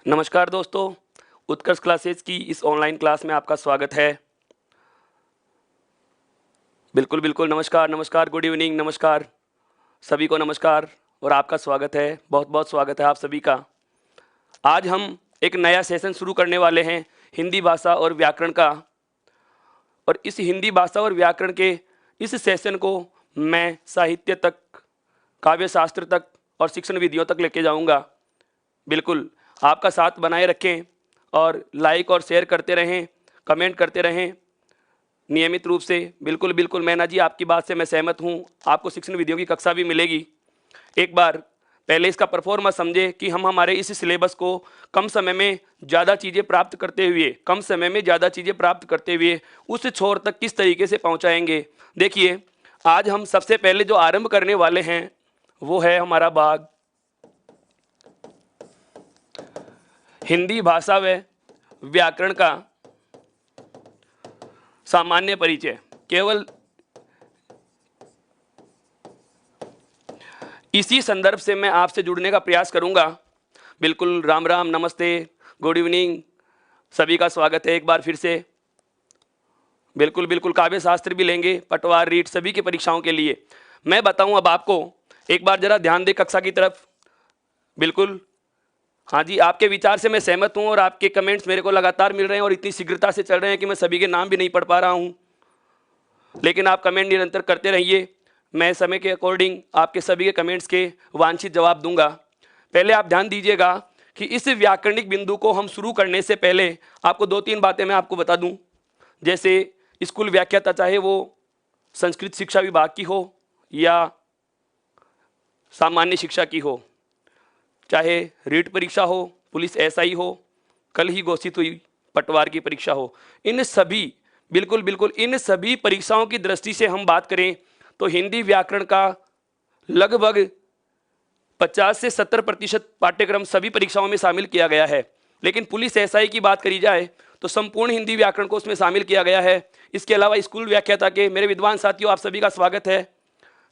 नमस्कार दोस्तों, उत्कर्ष क्लासेस की इस ऑनलाइन क्लास में आपका स्वागत है। बिल्कुल, बिल्कुल, नमस्कार, नमस्कार, गुड इवनिंग, नमस्कार, सभी को नमस्कार और आपका स्वागत है, बहुत-बहुत स्वागत है आप सभी का। आज हम एक नया सेशन शुरू करने वाले हैं हिंदी भाषा और व्याकरण का और इस हिंदी भाषा और व्याकरण के इस सेशन को मैं साहित्य तक, काव्य शास्त्र तक और शिक्षण विधियों तक लेके जाऊँगा। बिल्कुल, आपका साथ बनाए रखें और लाइक और शेयर करते रहें, कमेंट करते रहें नियमित रूप से। बिल्कुल, बिल्कुल मैना जी, आपकी बात से मैं सहमत हूँ, आपको शिक्षण विधियों की कक्षा भी मिलेगी। एक बार पहले इसका परफॉर्मेंस समझे कि हम हमारे इस सिलेबस को कम समय में ज़्यादा चीज़ें प्राप्त करते हुए उस छोर तक किस तरीके से पहुँचाएँगे। देखिए, आज हम सबसे पहले जो आरंभ करने वाले हैं, वो है हमारा भाग हिंदी भाषा व व्याकरण का सामान्य परिचय। केवल इसी संदर्भ से मैं आपसे जुड़ने का प्रयास करूंगा। बिल्कुल, राम राम, नमस्ते, गुड इवनिंग, सभी का स्वागत है एक बार फिर से। बिल्कुल, बिल्कुल, काव्य शास्त्र भी लेंगे, पटवार, रीट सभी की परीक्षाओं के लिए। मैं बताऊं अब आपको, एक बार जरा ध्यान दे कक्षा की तरफ। बिल्कुल, हाँ जी, आपके विचार से मैं सहमत हूँ और आपके कमेंट्स मेरे को लगातार मिल रहे हैं और इतनी शीघ्रता से चल रहे हैं कि मैं सभी के नाम भी नहीं पढ़ पा रहा हूँ, लेकिन आप कमेंट निरंतर करते रहिए। मैं समय के अकॉर्डिंग आपके सभी के कमेंट्स के वांछित जवाब दूंगा। पहले आप ध्यान दीजिएगा कि इस व्याकरणिक बिंदु को हम शुरू करने से पहले आपको 2-3 बातें मैं आपको बता दूं। जैसे स्कूल व्याख्याता, चाहे वो संस्कृत शिक्षा विभाग की हो या सामान्य शिक्षा की हो, चाहे रीट परीक्षा हो, पुलिस एसआई हो, कल ही घोषित हुई पटवार की परीक्षा हो, इन सभी, बिल्कुल बिल्कुल, इन सभी परीक्षाओं की दृष्टि से हम बात करें तो हिंदी व्याकरण का लगभग 50 से 70% पाठ्यक्रम सभी परीक्षाओं में शामिल किया गया है। लेकिन पुलिस एसआई की बात करी जाए तो संपूर्ण हिंदी व्याकरण को उसमें शामिल किया गया है। इसके अलावा स्कूल व्याख्याता के मेरे विद्वान साथियों, आप सभी का स्वागत है।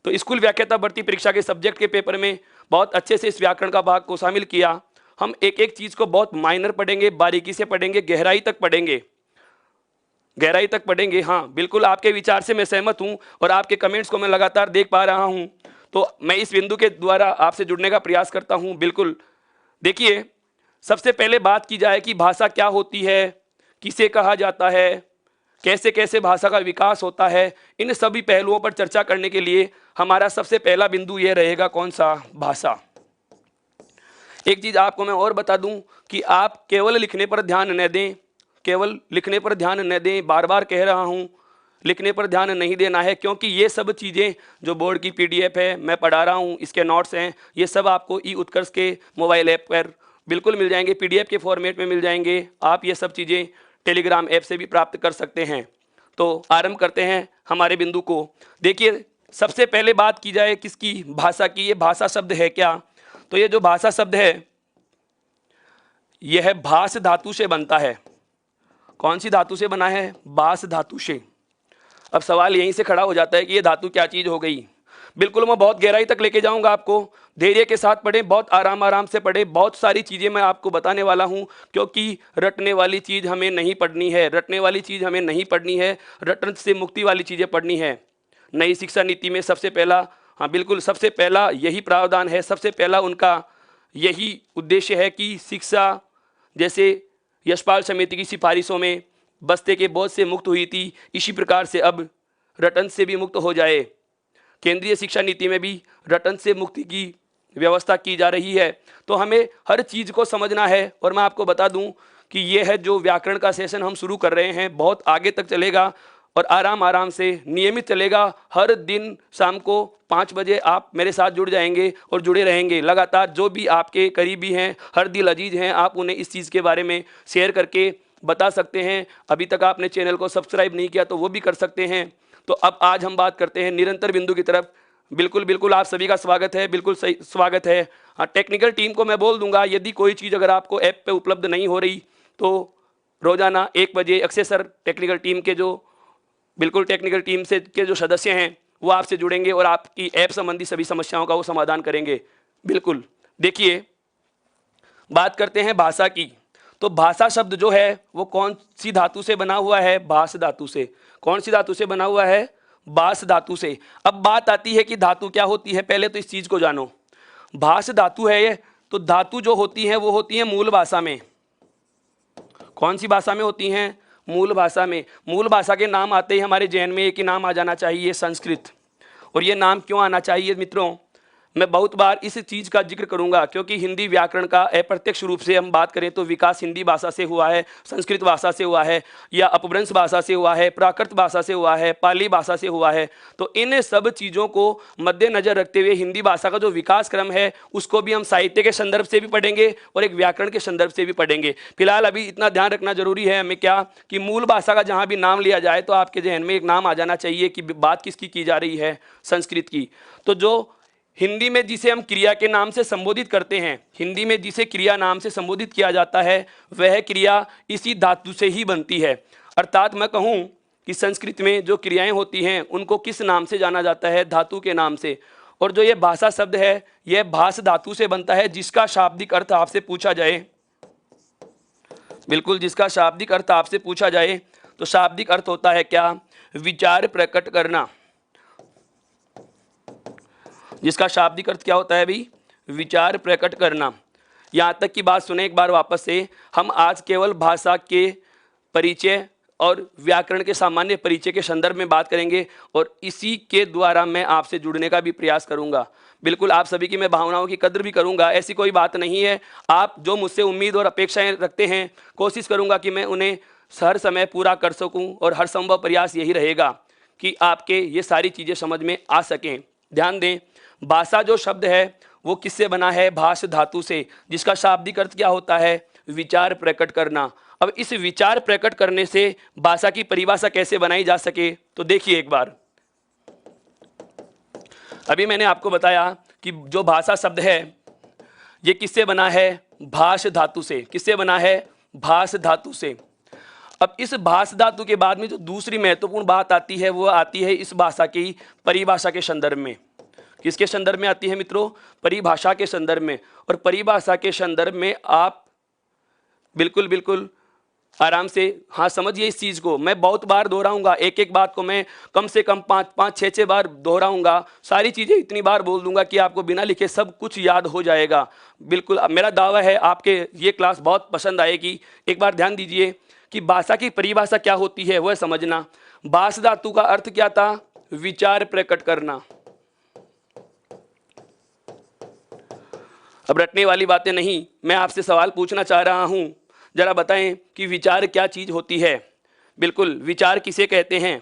तो स्कूल व्याख्याता भर्ती परीक्षा के सब्जेक्ट के पेपर में बहुत अच्छे से इस व्याकरण का भाग को शामिल किया। हम एक एक चीज़ को बहुत माइनर पढ़ेंगे, बारीकी से पढ़ेंगे, गहराई तक पढ़ेंगे। हाँ, बिल्कुल, आपके विचार से मैं सहमत हूँ और आपके कमेंट्स को मैं लगातार देख पा रहा हूँ, तो मैं इस बिंदु के द्वारा आपसे जुड़ने का प्रयास करता हूँ। बिल्कुल, देखिए, सबसे पहले बात की जाए कि भाषा क्या होती है, किसे कहा जाता है, कैसे कैसे भाषा का विकास होता है, इन सभी पहलुओं पर चर्चा करने के लिए हमारा सबसे पहला बिंदु यह रहेगा, कौन सा? भाषा। एक चीज़ आपको मैं और बता दूं कि आप केवल लिखने पर ध्यान न दें, बार बार कह रहा हूं, लिखने पर ध्यान नहीं देना है, क्योंकि ये सब चीज़ें जो बोर्ड की पीडीएफ है, मैं पढ़ा रहा हूं, इसके नोट्स हैं, ये सब आपको ई उत्कर्ष के मोबाइल ऐप पर बिल्कुल मिल जाएंगे, पीडीएफ के फॉर्मेट में मिल जाएंगे। आप ये सब चीज़ें टेलीग्राम ऐप से भी प्राप्त कर सकते हैं। तो आरंभ करते हैं हमारे बिंदु को। देखिए, सबसे पहले बात की जाए किसकी? भाषा की। ये भाषा शब्द है क्या? तो ये जो भाषा शब्द है, यह भास धातु से बनता है। कौन सी धातु से बना है? बास धातु से। अब सवाल यहीं से खड़ा हो जाता है कि ये धातु क्या चीज हो गई। बिल्कुल, मैं बहुत गहराई तक लेके जाऊंगा आपको, धैर्य के साथ पढ़ें, बहुत आराम आराम से पढ़ें, बहुत सारी चीजें मैं आपको बताने वाला हूं, क्योंकि रटने वाली चीज हमें नहीं पढ़नी है, रटन से मुक्ति वाली चीजें पढ़नी है। नई शिक्षा नीति में सबसे पहला, हाँ बिल्कुल, सबसे पहला यही प्रावधान है, सबसे पहला उनका यही उद्देश्य है कि शिक्षा, जैसे यशपाल समिति की सिफारिशों में बस्ते के बोझ से मुक्त हुई थी, इसी प्रकार से अब रटन से भी मुक्त हो जाए। केंद्रीय शिक्षा नीति में भी रटन से मुक्ति की व्यवस्था की जा रही है। तो हमें हर चीज़ को समझना है और मैं आपको बता दूं कि यह है जो व्याकरण का सेशन हम शुरू कर रहे हैं, बहुत आगे तक चलेगा और आराम आराम से नियमित चलेगा। हर दिन शाम को 5 बजे आप मेरे साथ जुड़ जाएंगे और जुड़े रहेंगे लगातार। जो भी आपके करीबी हैं, हर दिल अजीज हैं, आप उन्हें इस चीज़ के बारे में शेयर करके बता सकते हैं। अभी तक आपने चैनल को सब्सक्राइब नहीं किया तो वो भी कर सकते हैं। तो अब आज हम बात करते हैं निरंतर बिंदु की तरफ। बिल्कुल बिल्कुल, आप सभी का स्वागत है, बिल्कुल सही स्वागत है। हाँ, टेक्निकल टीम को मैं बोल दूंगा, यदि कोई चीज़ अगर आपको ऐप पे उपलब्ध नहीं हो रही तो रोजाना 1 बजे अक्षय सर टेक्निकल टीम के जो, बिल्कुल टेक्निकल टीम से के जो सदस्य हैं वो आपसे जुड़ेंगे और आपकी ऐप संबंधी सभी समस्याओं का वो समाधान करेंगे। बिल्कुल, देखिए, बात करते हैं भाषा की, तो भाषा शब्द जो है वो कौन सी धातु से बना हुआ है? भास धातु से। कौन सी धातु से बना हुआ है? भास धातु से। अब बात आती है कि धातु क्या होती है, पहले तो इस चीज को जानो। भास धातु है ये, तो धातु जो होती है वो होती है मूल भाषा में। कौन सी भाषा में होती हैं? मूल भाषा में। मूल भाषा के नाम आते ही हमारे जहन में एक ही नाम आ जाना चाहिए, संस्कृत। और ये नाम क्यों आना चाहिए मित्रों? मैं बहुत बार इस चीज़ का जिक्र करूंगा, क्योंकि हिंदी व्याकरण का अप्रत्यक्ष रूप से हम बात करें तो विकास हिंदी भाषा से हुआ है, संस्कृत भाषा से हुआ है, या अपभ्रंश भाषा से हुआ है, प्राकृत भाषा से हुआ है, पाली भाषा से हुआ है। तो इन सब चीज़ों को मद्देनजर रखते हुए हिंदी भाषा का जो विकास क्रम है उसको भी हम साहित्य के संदर्भ से भी पढ़ेंगे और एक व्याकरण के संदर्भ से भी पढ़ेंगे। फिलहाल अभी इतना ध्यान रखना जरूरी है हमें क्या, कि मूल भाषा का जहाँ भी नाम लिया जाए तो आपके जहन में एक नाम आ जाना चाहिए कि बात किसकी की जा रही है, संस्कृत की। तो जो हिंदी में जिसे हम क्रिया के नाम से संबोधित करते हैं, हिंदी में जिसे क्रिया नाम से संबोधित किया जाता है, वह क्रिया इसी धातु से ही बनती है। अर्थात मैं कहूँ कि संस्कृत में जो क्रियाएं होती हैं उनको किस नाम से जाना जाता है? धातु के नाम से। और जो ये भाषा शब्द है यह भास धातु से बनता है, जिसका शाब्दिक अर्थ आपसे पूछा जाए, बिल्कुल जिसका शाब्दिक अर्थ आपसे पूछा जाए तो शाब्दिक अर्थ होता है क्या? विचार प्रकट करना। जिसका शाब्दिक अर्थ क्या होता है भाई? विचार प्रकट करना। यहाँ तक की बात सुने एक बार वापस से। हम आज केवल भाषा के परिचय और व्याकरण के सामान्य परिचय के संदर्भ में बात करेंगे और इसी के द्वारा मैं आपसे जुड़ने का भी प्रयास करूंगा। बिल्कुल आप सभी की मैं भावनाओं की कद्र भी करूंगा, ऐसी कोई बात नहीं है। आप जो मुझसे उम्मीद और अपेक्षाएं रखते हैं, कोशिश करूंगा कि मैं उन्हें हर समय पूरा कर सकूं और हर संभव प्रयास यही रहेगा कि आपके ये सारी चीज़ें समझ में आ सकें। ध्यान दें, भाषा जो शब्द है वो किससे बना है? भास धातु से, जिसका शाब्दिक अर्थ क्या होता है? विचार प्रकट करना। अब इस विचार प्रकट करने से भाषा की परिभाषा कैसे बनाई जा सके, तो देखिए एक बार। अभी मैंने आपको बताया कि जो भाषा शब्द है ये किससे बना है? भास धातु से। किससे बना है? भास धातु से। अब इस भास धातु के बाद में जो दूसरी महत्वपूर्ण बात आती है वो आती है इस भाषा की परिभाषा के संदर्भ में। किसके संदर्भ में आती है मित्रों? परिभाषा के संदर्भ में। और परिभाषा के संदर्भ में आप बिल्कुल आराम से हाँ समझिए इस चीज़ को। मैं बहुत बार दोहराऊंगा, एक एक बात को मैं कम से कम 5-6 बार दोहराऊंगा। सारी चीज़ें इतनी बार बोल दूंगा कि आपको बिना लिखे सब कुछ याद हो जाएगा। बिल्कुल मेरा दावा है आपके ये क्लास बहुत पसंद आएगी। एक बार ध्यान दीजिए कि भाषा की परिभाषा क्या होती है वह समझना। भास धातु का अर्थ क्या था? विचार प्रकट करना। अब रटने वाली बातें नहीं, मैं आपसे सवाल पूछना चाह रहा हूं, जरा बताएं कि विचार क्या चीज होती है? बिल्कुल, विचार किसे कहते हैं?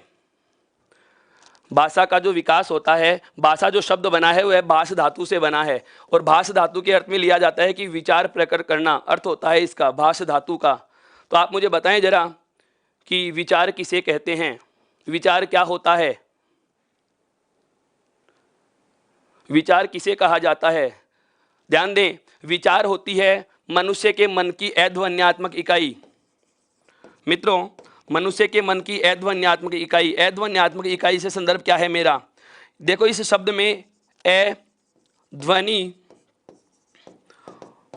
भाषा का जो विकास होता है, भाषा जो शब्द बना है वह भास धातु से बना है और भास धातु के अर्थ में लिया जाता है कि विचार प्रकट करना अर्थ होता है इसका, भास धातु का। तो आप मुझे बताएं जरा कि विचार किसे कहते हैं? विचार क्या होता है? विचार किसे कहा जाता है? ध्यान दें, विचार होती है मनुष्य के मन की अध्वन्यात्मक इकाई। मित्रों, मनुष्य के मन की अध्वन्यात्मक इकाई। अध्वन्यात्मक इकाई से संदर्भ क्या है मेरा? देखो इस शब्द में ए, ध्वनि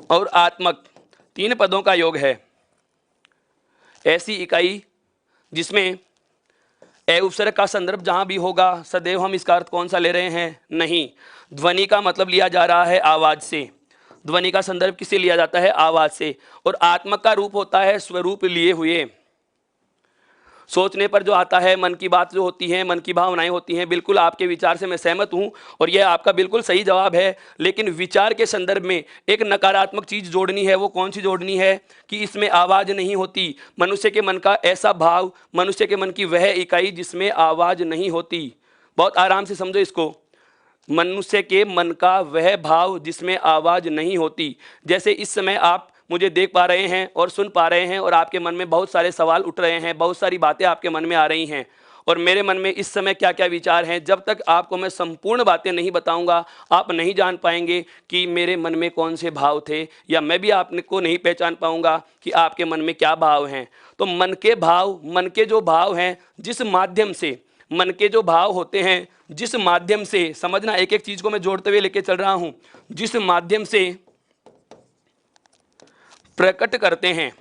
और आत्मक 3 पदों का योग है। ऐसी इकाई जिसमें ए उपसर्ग का संदर्भ जहां भी होगा सदैव हम इसका अर्थ कौन सा ले रहे हैं? नहीं, ध्वनि का मतलब लिया जा रहा है आवाज से। ध्वनि का संदर्भ किससे लिया जाता है? आवाज से। और आत्मक का रूप होता है स्वरूप लिए हुए। सोचने पर जो आता है, मन की बात जो होती है, मन की भावनाएं होती हैं। बिल्कुल आपके विचार से मैं सहमत हूं और यह आपका बिल्कुल सही जवाब है। लेकिन विचार के संदर्भ में एक नकारात्मक चीज जोड़नी है। वो कौन सी जोड़नी है? कि इसमें आवाज नहीं होती। मनुष्य के मन का ऐसा भाव, मनुष्य के मन की वह इकाई जिसमें आवाज नहीं होती। बहुत आराम से समझो इसको। मनुष्य के मन का वह भाव जिसमें आवाज नहीं होती। जैसे इस समय आप मुझे देख पा रहे हैं और सुन पा रहे हैं और आपके मन में बहुत सारे सवाल उठ रहे हैं, बहुत सारी बातें आपके मन में आ रही हैं और मेरे मन में इस समय क्या क्या विचार हैं। जब तक आपको मैं संपूर्ण बातें नहीं बताऊंगा आप नहीं जान पाएंगे कि मेरे मन में कौन से भाव थे, या मैं भी आपको नहीं पहचान पाऊंगा कि आपके मन में क्या भाव हैं। तो मन के भाव, मन के जो भाव हैं, जिस माध्यम से मन के जो भाव होते हैं, जिस माध्यम से, समझना एक एक चीज को मैं जोड़ते हुए लेके चल रहा हूं, जिस माध्यम से प्रकट करते हैं।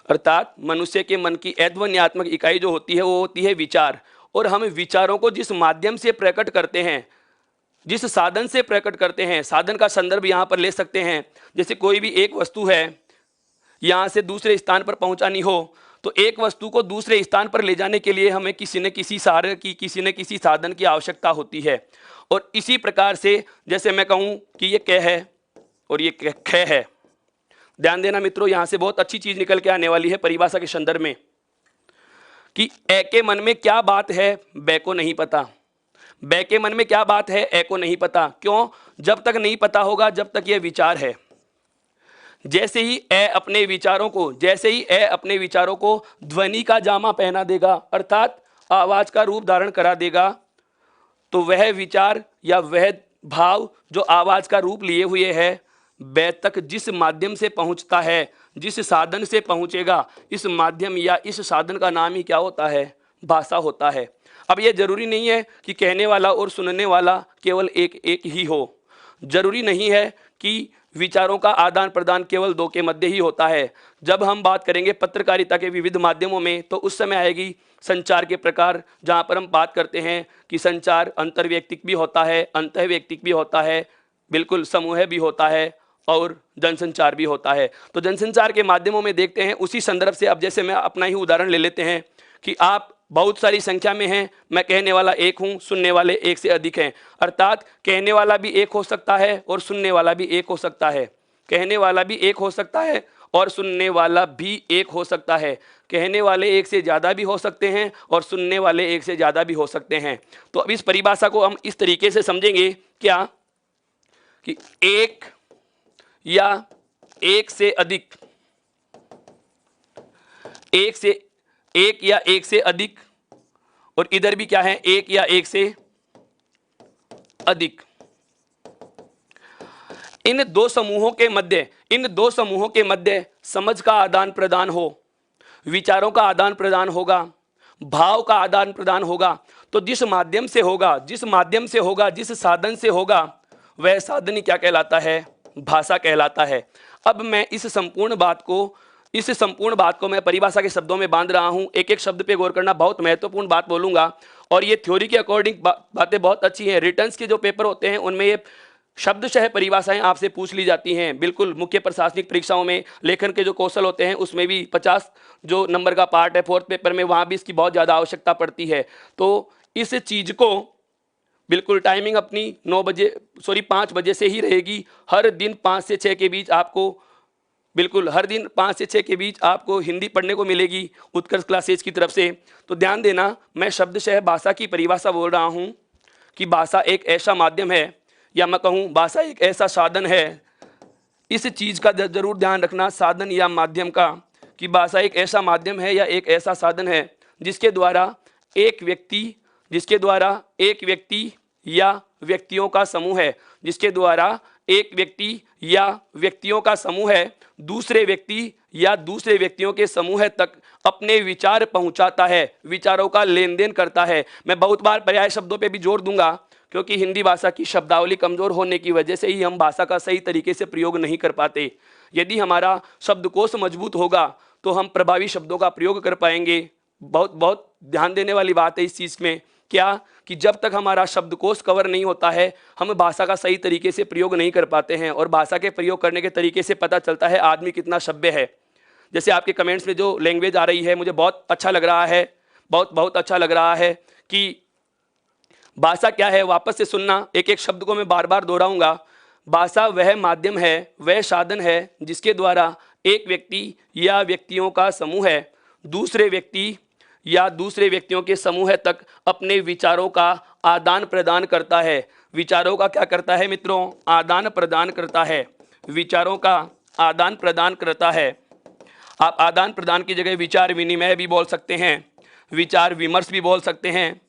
अर्थात मनुष्य के मन की अध्वन्यात्मक इकाई जो होती है वो होती है विचार, और हम विचारों को जिस माध्यम से प्रकट करते हैं, जिस साधन से प्रकट करते हैं, साधन का संदर्भ यहाँ पर ले सकते हैं। जैसे कोई भी एक वस्तु है, यहाँ से दूसरे स्थान पर पहुँचानी हो, तो एक वस्तु को दूसरे स्थान पर ले जाने के लिए हमें किसी न किसी सहारे की, किसी न किसी साधन की आवश्यकता होती है। और इसी प्रकार से जैसे मैं कहूँ कि ये क है और ये ख है, ध्यान देना मित्रों, यहाँ से बहुत अच्छी चीज निकल के आने वाली है परिभाषा के संदर्भ में, कि ए के मन में क्या बात है बे को नहीं पता, बे के मन में क्या बात है ए को नहीं पता। क्यों? जब तक नहीं पता होगा जब तक यह विचार है। जैसे ही ए अपने विचारों को ध्वनि का जामा पहना देगा, अर्थात आवाज का रूप धारण करा देगा, तो वह विचार या वह भाव जो आवाज का रूप लिए हुए है, बे तक जिस माध्यम से पहुंचता है, जिस साधन से पहुंचेगा, इस माध्यम या इस साधन का नाम ही क्या होता है? भाषा होता है। अब यह जरूरी नहीं है कि कहने वाला और सुनने वाला केवल एक ही हो। जरूरी नहीं है कि विचारों का आदान प्रदान केवल दो के मध्य ही होता है। जब हम बात करेंगे पत्रकारिता के विविध माध्यमों में, तो उस समय आएगी संचार के प्रकार, जहाँ पर हम बात करते हैं कि संचार अंतर्वैयक्तिक भी होता है, अंतःवैयक्तिक भी होता है, बिल्कुल समूह भी होता है और जनसंचार भी होता है। तो जनसंचार के माध्यमों में देखते हैं उसी संदर्भ से। अब जैसे मैं अपना ही उदाहरण ले लेते हैं कि आप बहुत सारी संख्या में हैं, मैं कहने वाला एक हूं, सुनने वाले एक से अधिक हैं। अर्थात कहने वाला भी एक हो सकता है और सुनने वाला भी एक हो सकता है, कहने वाला भी एक हो सकता है और सुनने वाला भी एक हो सकता है। कहने वाले एक से ज़्यादा भी हो सकते हैं और सुनने वाले एक से ज़्यादा भी हो सकते हैं। तो अब इस परिभाषा को हम इस तरीके से समझेंगे क्या, कि एक या एक से अधिक, एक या एक से अधिक, और इधर भी क्या है, एक या एक से अधिक। इन दो समूहों के मध्य समझ का आदान प्रदान हो, विचारों का आदान प्रदान होगा, भाव का आदान प्रदान होगा। तो जिस माध्यम से होगा, जिस साधन से होगा, वह साधन ही क्या कहलाता है? भाषा कहलाता है। अब मैं इस संपूर्ण बात को मैं परिभाषा के शब्दों में बांध रहा हूं। एक एक शब्द पे गौर करना, बहुत महत्वपूर्ण बात बोलूंगा। और ये थ्योरी के अकॉर्डिंग बातें बहुत अच्छी हैं। रिटर्न्स के जो पेपर होते हैं उनमें ये शब्दशः परिभाषाएं आपसे पूछ ली जाती हैं। बिल्कुल मुख्य प्रशासनिक परीक्षाओं में लेखन के जो कौशल होते हैं उसमें भी 50 जो नंबर का पार्ट है फोर्थ पेपर में, वहाँ भी इसकी बहुत ज़्यादा आवश्यकता पड़ती है। तो इस चीज़ को बिल्कुल टाइमिंग अपनी 5 बजे से ही रहेगी। हर दिन 5 से 6 के बीच आपको, बिल्कुल हर दिन 5 से 6 के बीच आपको हिंदी पढ़ने को मिलेगी उत्कर्ष क्लासेज की तरफ से। तो ध्यान देना, मैं शब्दशः भाषा की परिभाषा बोल रहा हूँ कि भाषा एक ऐसा माध्यम है, या मैं कहूँ भाषा एक ऐसा साधन है। इस चीज़ का जरूर ध्यान रखना, साधन या माध्यम का, कि भाषा एक ऐसा माध्यम है या एक ऐसा साधन है जिसके द्वारा एक व्यक्ति या व्यक्तियों का समूह है, जिसके द्वारा एक व्यक्ति या व्यक्तियों का समूह है दूसरे व्यक्ति या दूसरे व्यक्तियों के समूह तक अपने विचार पहुंचाता है, विचारों का लेन देन करता है। मैं बहुत बार पर्याय शब्दों पे भी जोर दूंगा, क्योंकि हिंदी भाषा की शब्दावली कमजोर होने की वजह से ही हम भाषा का सही तरीके से प्रयोग नहीं कर पाते। यदि हमारा शब्दकोश मजबूत होगा तो हम प्रभावी शब्दों का प्रयोग कर पाएंगे। बहुत बहुत ध्यान देने वाली बात है इस चीज़ में, क्या कि जब तक हमारा शब्दकोश कवर नहीं होता है हम भाषा का सही तरीके से प्रयोग नहीं कर पाते हैं। और भाषा के प्रयोग करने के तरीके से पता चलता है आदमी कितना सभ्य है। जैसे आपके कमेंट्स में जो लैंग्वेज आ रही है, मुझे बहुत अच्छा लग रहा है, बहुत अच्छा लग रहा है कि भाषा क्या है। वापस से सुनना, एक एक शब्द को मैं बार बार दोहराऊंगा। भाषा वह माध्यम है, वह साधन है जिसके द्वारा एक व्यक्ति या व्यक्तियों का समूह है दूसरे व्यक्ति या दूसरे व्यक्तियों के समूह तक अपने विचारों का आदान प्रदान करता है। विचारों का क्या करता है मित्रों? आदान प्रदान करता है, विचारों का आदान प्रदान करता है। आप आदान प्रदान की जगह विचार विनिमय भी बोल सकते हैं, विचार विमर्श भी बोल सकते हैं,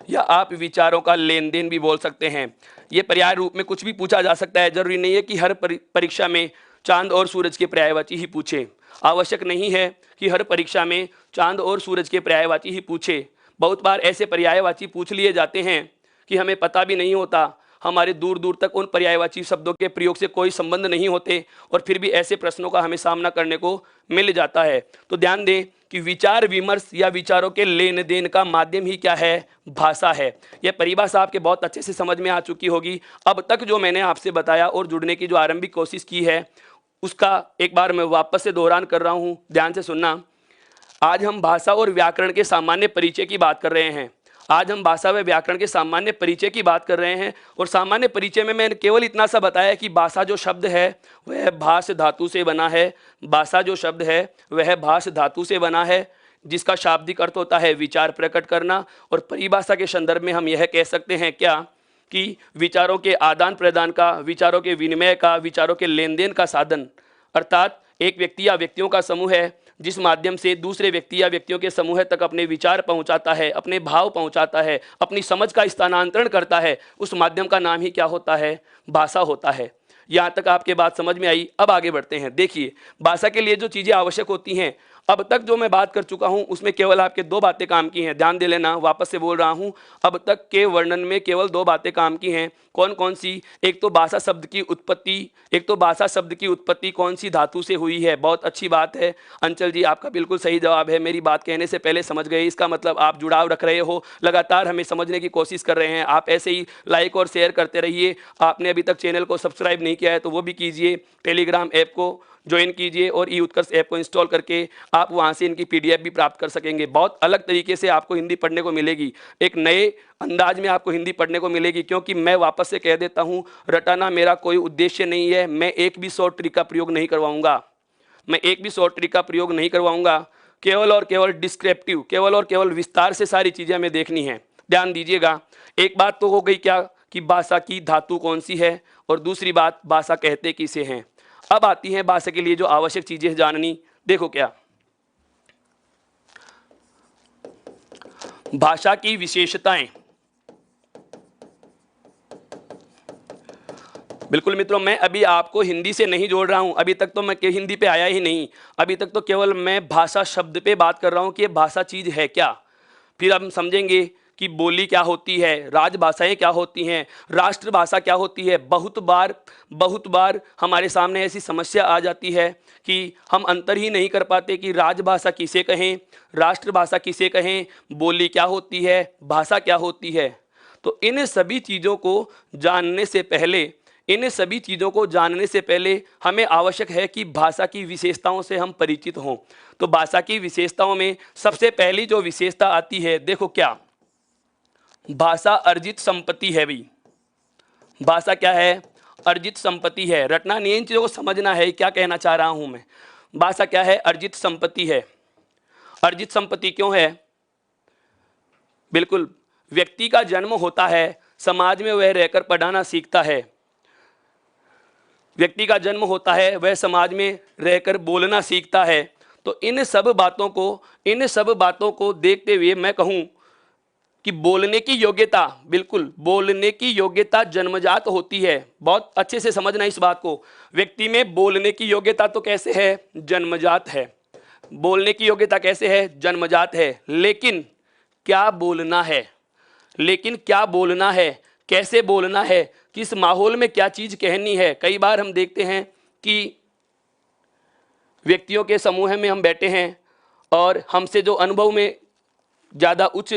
या आप विचारों का लेन देन भी बोल सकते हैं। ये पर्याय रूप में कुछ भी पूछा जा सकता है। जरूरी नहीं है कि हर परीक्षा में चांद और सूरज के पर्यायवाची ही पूछे। आवश्यक नहीं है कि हर परीक्षा में चांद और सूरज के पर्यायवाची ही पूछे। बहुत बार ऐसे पर्यायवाची पूछ लिए जाते हैं कि हमें पता भी नहीं होता। हमारे दूर दूर तक उन पर्यायवाची शब्दों के प्रयोग से कोई संबंध नहीं होते और फिर भी ऐसे प्रश्नों का हमें सामना करने को मिल जाता है। तो ध्यान दें कि विचार विमर्श या विचारों के लेन देन का माध्यम ही क्या है, भाषा है। यह परिभाषा आपके बहुत अच्छे से समझ में आ चुकी होगी। अब तक जो मैंने आपसे बताया और जुड़ने की जो आरंभिक कोशिश की है उसका एक बार मैं वापस से दोहरान कर रहा हूं, ध्यान से सुनना। आज हम भाषा और व्याकरण के सामान्य परिचय की बात कर रहे हैं। आज हम भाषा व व्याकरण के सामान्य परिचय की बात कर रहे हैं और सामान्य परिचय में मैंने केवल इतना सा बताया कि भाषा जो शब्द है वह भाष धातु से बना है। भाषा जो शब्द है वह भाष धातु से बना है, जिसका शाब्दिक अर्थ होता है विचार प्रकट करना। और परिभाषा के संदर्भ में हम यह कह सकते हैं क्या कि विचारों के आदान प्रदान का, विचारों के विनिमय का, विचारों के लेन देन का साधन, अर्थात एक व्यक्ति या व्यक्तियों का समूह है जिस माध्यम से दूसरे व्यक्ति या व्यक्तियों के समूह तक अपने विचार पहुंचाता है, अपने भाव पहुंचाता है, अपनी समझ का स्थानांतरण करता है, उस माध्यम का नाम ही क्या होता है, भाषा होता है। यहाँ तक आपके बात समझ में आई। अब आगे बढ़ते हैं। देखिए, भाषा के लिए जो चीज़ें आवश्यक होती हैं, अब तक जो मैं बात कर चुका हूं उसमें केवल आपके दो बातें काम की हैं। ध्यान दे लेना, वापस से बोल रहा हूं, अब तक के वर्णन में केवल दो बातें काम की हैं। कौन कौन सी? एक तो भाषा शब्द की उत्पत्ति कौन सी धातु से हुई है। बहुत अच्छी बात है अंचल जी, आपका बिल्कुल सही जवाब है। मेरी बात कहने से पहले समझ गए, इसका मतलब आप जुड़ाव रख रहे हो, लगातार हमें समझने की कोशिश कर रहे हैं। आप ऐसे ही लाइक और शेयर करते रहिए। आपने अभी तक चैनल को सब्सक्राइब नहीं किया है तो वो भी कीजिए, टेलीग्राम ऐप को ज्वाइन कीजिए और ई उत्कर्ष ऐप को इंस्टॉल करके आप वहां से इनकी पीडीएफ भी प्राप्त कर सकेंगे। बहुत अलग तरीके से आपको हिंदी पढ़ने को मिलेगी, एक नए अंदाज में आपको हिंदी पढ़ने को मिलेगी। क्योंकि मैं वापस से कह देता हूं, रटाना मेरा कोई उद्देश्य नहीं है। मैं एक भी शॉर्ट ट्रिक का प्रयोग नहीं करवाऊंगा। केवल और केवल डिस्क्रिप्टिव, केवल और केवल विस्तार से सारी चीजें हमें देखनी है। ध्यान दीजिएगा। एक बात तो हो गई क्या कि भाषा की धातु कौन सी है, और दूसरी बात भाषा कहते किसे हैं। अब आती है भाषा के लिए जो आवश्यक चीजें जाननी। देखो क्या, भाषा की विशेषताएं। बिल्कुल मित्रों, मैं अभी आपको हिंदी से नहीं जोड़ रहा हूं। अभी तक तो मैं हिंदी पे आया ही नहीं। अभी तक तो केवल मैं भाषा शब्द पे बात कर रहा हूं कि भाषा चीज है क्या। फिर हम समझेंगे कि बोली क्या होती है, राजभाषाएं क्या होती हैं, राष्ट्रभाषा क्या होती है। बहुत बार हमारे सामने ऐसी समस्या आ जाती है कि हम अंतर ही नहीं कर पाते कि राजभाषा किसे कहें, राष्ट्रभाषा किसे कहें, बोली क्या होती है, भाषा क्या होती है। तो इन सभी चीज़ों को जानने से पहले हमें आवश्यक है कि भाषा की विशेषताओं से हम परिचित हों। तो भाषा की विशेषताओं में सबसे पहली जो विशेषता आती है, देखो क्या, भाषा अर्जित संपत्ति है भाई। भाषा क्या है? अर्जित संपत्ति है। रटना नहीं, इन चीजों को समझना है क्या कहना चाह रहा हूं मैं। भाषा क्या है? अर्जित संपत्ति है। अर्जित संपत्ति क्यों है? बिल्कुल, व्यक्ति का जन्म होता है, समाज में वह रहकर पढ़ाना सीखता है। व्यक्ति का जन्म होता है, वह समाज में रहकर बोलना सीखता है। तो इन सब बातों को देखते हुए मैं कहूं कि बोलने की योग्यता, बिल्कुल बोलने की योग्यता जन्मजात होती है। बहुत अच्छे से समझना इस बात को। व्यक्ति में बोलने की योग्यता तो कैसे है? जन्मजात है। बोलने की योग्यता कैसे है? जन्मजात है। लेकिन क्या बोलना है, कैसे बोलना है, किस माहौल में क्या चीज कहनी है। कई बार हम देखते हैं कि व्यक्तियों के समूह में हम बैठे हैं और हमसे जो अनुभव में ज़्यादा उच्च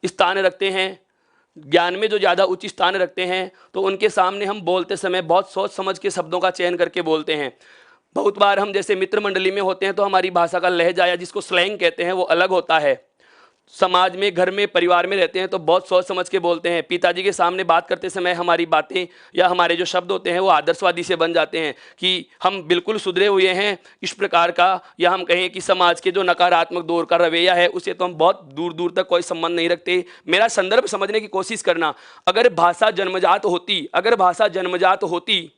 स्थान रखते हैं, ज्ञान में जो ज़्यादा उच्च स्थान रखते हैं, तो उनके सामने हम बोलते समय बहुत सोच समझ के शब्दों का चयन करके बोलते हैं। बहुत बार हम जैसे मित्र मंडली में होते हैं तो हमारी भाषा का लहजा या जिसको स्लैंग कहते हैं वो अलग होता है। समाज में, घर में, परिवार में रहते हैं तो बहुत सोच समझ के बोलते हैं। पिताजी के सामने बात करते समय हमारी बातें या हमारे जो शब्द होते हैं वो आदर्शवादी से बन जाते हैं कि हम बिल्कुल सुधरे हुए हैं इस प्रकार का, या हम कहें कि समाज के जो नकारात्मक दौर का रवैया है उसे तो हम बहुत दूर दूर तक कोई संबंध नहीं रखते। मेरा संदर्भ समझने की कोशिश करना। अगर भाषा जन्मजात होती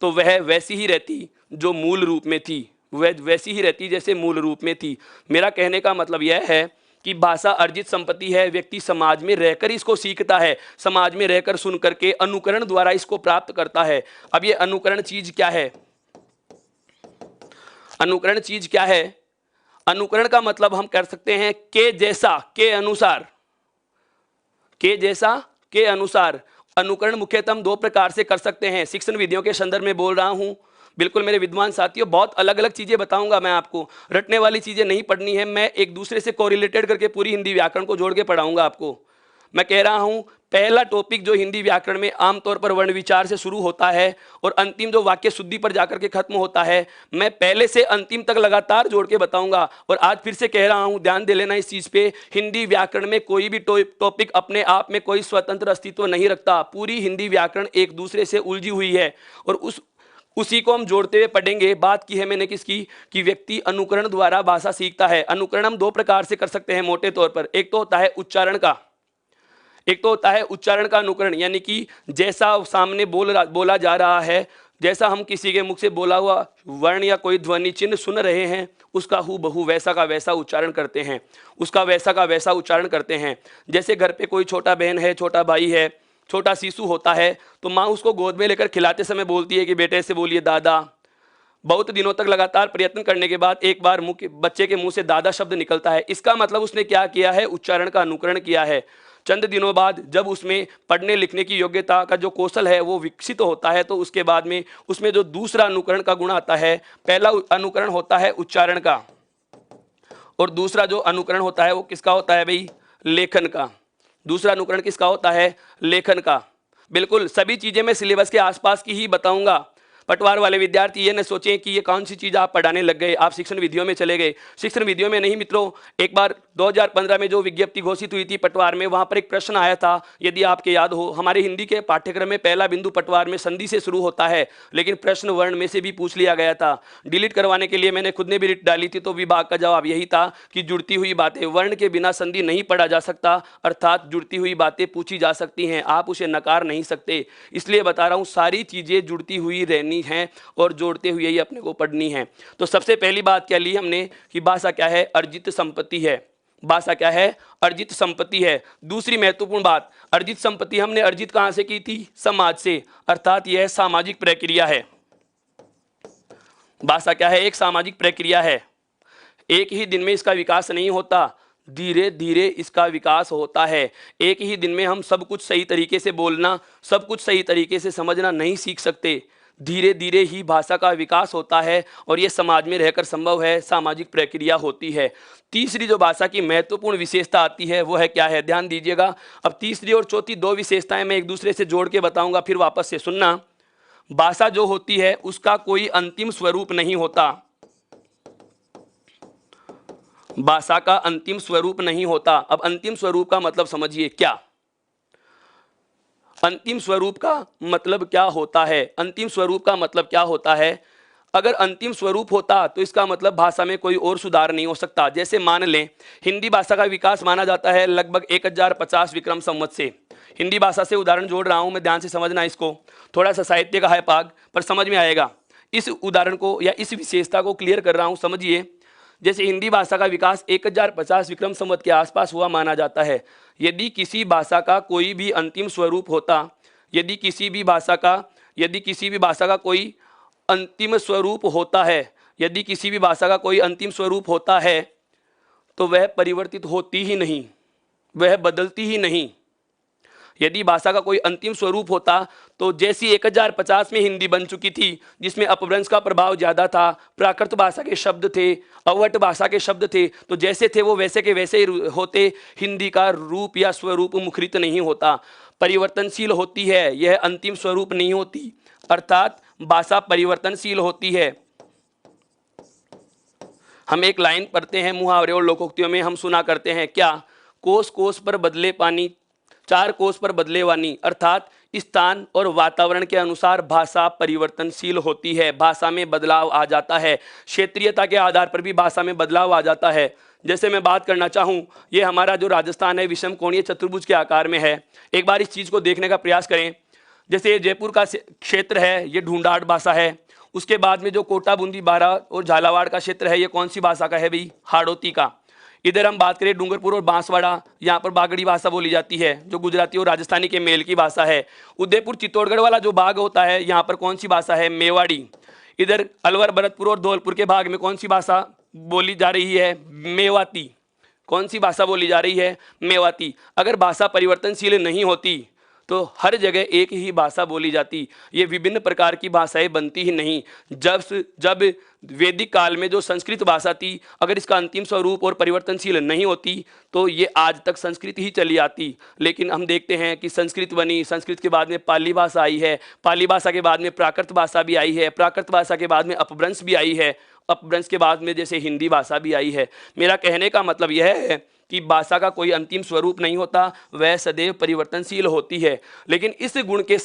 तो वह वैसी ही रहती जो मूल रूप में थी, वह वैसी ही रहती जैसे मूल रूप में थी। मेरा कहने का मतलब यह है कि भाषा अर्जित संपत्ति है। व्यक्ति समाज में रहकर इसको सीखता है, समाज में रहकर सुन करके अनुकरण द्वारा इसको प्राप्त करता है। अब ये अनुकरण चीज क्या है? अनुकरण का मतलब हम कर सकते हैं के जैसा, के अनुसार, अनुकरण मुख्यतः हम दो प्रकार से कर सकते हैं। शिक्षण विधियों के संदर्भ में बोल रहा हूं। बिल्कुल मेरे विद्वान साथियों, बहुत अलग अलग चीजें बताऊंगा मैं आपको, रटने वाली चीजें नहीं पढ़नी है। मैं एक दूसरे से कोरिलेटेड करके पूरी हिंदी व्याकरण को जोड़ के पढ़ाऊंगा आपको। मैं कह रहा हूं पहला टॉपिक जो हिंदी व्याकरण में आमतौर पर वर्ण विचार से शुरू होता है और अंतिम जो वाक्य शुद्धि पर जाकर के खत्म होता है, मैं पहले से अंतिम तक लगातार जोड़ के बताऊंगा। और आज फिर से कह रहा हूं, ध्यान दे लेना इस चीज पे, हिंदी व्याकरण में कोई भी टॉपिक अपने आप में कोई स्वतंत्र अस्तित्व नहीं रखता। पूरी हिंदी व्याकरण एक दूसरे से उलझी हुई है और उसी को हम जोड़ते हुए पढ़ेंगे। बात की है मैंने किसकी, कि व्यक्ति अनुकरण द्वारा भाषा सीखता है। अनुकरण हम दो प्रकार से कर सकते हैं मोटे तौर पर। एक तो होता है उच्चारण का, एक तो होता है उच्चारण का अनुकरण, यानी कि जैसा सामने बोला जा रहा है, जैसा हम किसी के मुख से बोला हुआ वर्ण या कोई ध्वनि चिन्ह सुन रहे हैं, उसका हूबहू वैसा का वैसा उच्चारण करते हैं, उसका वैसा का वैसा उच्चारण करते हैं। जैसे घर पे कोई छोटा बहन है, छोटा भाई है, छोटा शिशु होता है, तो माँ उसको गोद में लेकर खिलाते समय बोलती है कि बेटे से बोलिए दादा। बहुत दिनों तक लगातार प्रयत्न करने के बाद एक बार बच्चे के मुंह से दादा शब्द निकलता है। इसका मतलब उसने क्या किया है, उच्चारण का अनुकरण किया है। चंद दिनों बाद जब उसमें पढ़ने लिखने की योग्यता का जो कौशल है वो विकसित होता है, तो उसके बाद में उसमें जो दूसरा अनुकरण का गुण आता है, पहला अनुकरण होता है उच्चारण का और दूसरा जो अनुकरण होता है वो किसका होता है भाई, लेखन का। दूसरा अनुकरण किसका होता है, लेखन का। बिल्कुल सभी चीजें मैं सिलेबस के आसपास की ही बताऊंगा। पटवार वाले विद्यार्थी ये न सोचें कि ये कौन सी चीज़ आप पढ़ाने लग गए, आप शिक्षण विधियों में चले गए। शिक्षण विधियों में नहीं मित्रों, एक बार 2015 में जो विज्ञप्ति घोषित हुई थी पटवार में, वहाँ पर एक प्रश्न आया था, यदि आपके याद हो। हमारे हिंदी के पाठ्यक्रम में पहला बिंदु पटवार में संधि से शुरू होता है, लेकिन प्रश्न वर्ण में से भी पूछ लिया गया था। डिलीट करवाने के लिए मैंने खुद ने भी रिट डाली थी, तो विभाग का जवाब यही था कि जुड़ती हुई बातें, वर्ण के बिना संधि नहीं पढ़ा जा सकता, अर्थात जुड़ती हुई बातें पूछी जा सकती हैं, आप उसे नकार नहीं सकते। इसलिए बता रहा हूँ, सारी चीज़ें जुड़ती हुई रहनी है और जोड़ते हुए ही अपने को पढ़नी है। तो सबसे पहली बात क्या ली हमने कि भाषा क्या है, अर्जित संपत्ति है। भाषा क्या है, अर्जित संपत्ति है। दूसरी महत्वपूर्ण बात, अर्जित संपत्ति हमने अर्जित कहां से की थी, समाज से, अर्थात यह सामाजिक प्रक्रिया है। भाषा क्या है, एक सामाजिक प्रक्रिया है। एक ही दिन में इसका विकास नहीं होता, धीरे धीरे इसका विकास होता है। एक ही दिन में हम सब कुछ सही तरीके से बोलना, सब कुछ सही तरीके से समझना नहीं सीख सकते। धीरे धीरे ही भाषा का विकास होता है और ये समाज में रहकर संभव है, सामाजिक प्रक्रिया होती है। तीसरी जो भाषा की महत्वपूर्ण विशेषता आती है वो है क्या है, ध्यान दीजिएगा। अब तीसरी और चौथी दो विशेषताएं मैं एक दूसरे से जोड़ के बताऊंगा, फिर वापस से सुनना। भाषा जो होती है उसका कोई अंतिम स्वरूप नहीं होता। भाषा का अंतिम स्वरूप नहीं होता। अब अंतिम स्वरूप का मतलब समझिए, क्या अंतिम स्वरूप का मतलब क्या होता है। अंतिम स्वरूप का मतलब क्या होता है, अगर अंतिम स्वरूप होता तो इसका मतलब भाषा में कोई और सुधार नहीं हो सकता। जैसे मान लें, हिंदी भाषा का विकास माना जाता है लगभग 1050 विक्रम संवत से। हिंदी भाषा से उदाहरण जोड़ रहा हूं मैं, ध्यान से समझना इसको, थोड़ा सा साहित्य का है पाग पर समझ में आएगा। इस उदाहरण को या इस विशेषता को क्लियर कर रहा हूं, समझिए। जैसे हिंदी भाषा का विकास 1050 विक्रम संवत के आसपास हुआ माना जाता है। यदि किसी भाषा का कोई भी अंतिम स्वरूप होता, यदि किसी भी भाषा का कोई अंतिम स्वरूप होता है, यदि किसी भी भाषा का कोई अंतिम स्वरूप होता है, तो वह परिवर्तित होती ही नहीं, वह बदलती ही नहीं। यदि भाषा का कोई अंतिम स्वरूप होता तो जैसी 1050 में हिंदी बन चुकी थी, जिसमें अपभ्रंश का प्रभाव ज़्यादा था, प्राकृत भाषा के शब्द थे, अवट भाषा के शब्द थे, तो जैसे थे वो वैसे के वैसे ही होते। हिंदी का रूप या स्वरूप मुखरित नहीं होता, परिवर्तनशील होती है, यह अंतिम स्वरूप नहीं होती। अर्थात भाषा परिवर्तनशील होती है। हम एक लाइन पढ़ते हैं मुहावरे और लोकोक्तियों में, हम सुना करते हैं क्या, कोस कोस पर बदले पानी, चार कोस पर बदले वानी। अर्थात स्थान और वातावरण के अनुसार भाषा परिवर्तनशील होती है, भाषा में बदलाव आ जाता है। क्षेत्रीयता के आधार पर भी भाषा में बदलाव आ जाता है। जैसे मैं बात करना चाहूँ, ये हमारा जो राजस्थान है विषम कोणीय चतुर्भुज के आकार में है। एक बार इस चीज़ को देखने का प्रयास करें। जैसे ये जयपुर का क्षेत्र है, ये ढूंढाड़ भाषा है। उसके बाद में जो कोटा, बूंदी, बारा और झालावाड़ का क्षेत्र है, ये कौन सी भाषा का है भाई, हाड़ौती का। इधर हम बात करें डूंगरपुर और बांसवाड़ा, यहाँ पर बागड़ी भाषा बोली जाती है, जो गुजराती और राजस्थानी के मेल की भाषा है। उदयपुर चित्तौड़गढ़ वाला जो भाग होता है, यहाँ पर कौन सी भाषा है, मेवाड़ी। इधर अलवर, भरतपुर और धौलपुर के भाग में कौन सी भाषा बोली जा रही है, मेवाती। कौन सी भाषा बोली जा रही है, मेवाती। अगर भाषा परिवर्तनशील नहीं होती तो हर जगह एक ही भाषा बोली जाती, ये विभिन्न प्रकार की भाषाएं बनती ही नहीं। जब वैदिक काल में जो संस्कृत भाषा थी, अगर इसका अंतिम स्वरूप और परिवर्तनशील नहीं होती तो ये आज तक संस्कृत ही चली आती। लेकिन हम देखते हैं कि संस्कृत बनी, संस्कृत के बाद में पाली भाषा आई है, पाली भाषा के बाद में प्राकृत भाषा भी आई है, प्राकृत भाषा के बाद में अपभ्रंश भी आई है, अपभ्रंश के बाद में जैसे हिंदी भाषा भी आई है। मेरा कहने का मतलब यह है कि भाषा का कोई अंतिम स्वरूप नहीं होता, वह सदैव परिवर्तनशील होती है। लेकिन इस गुण के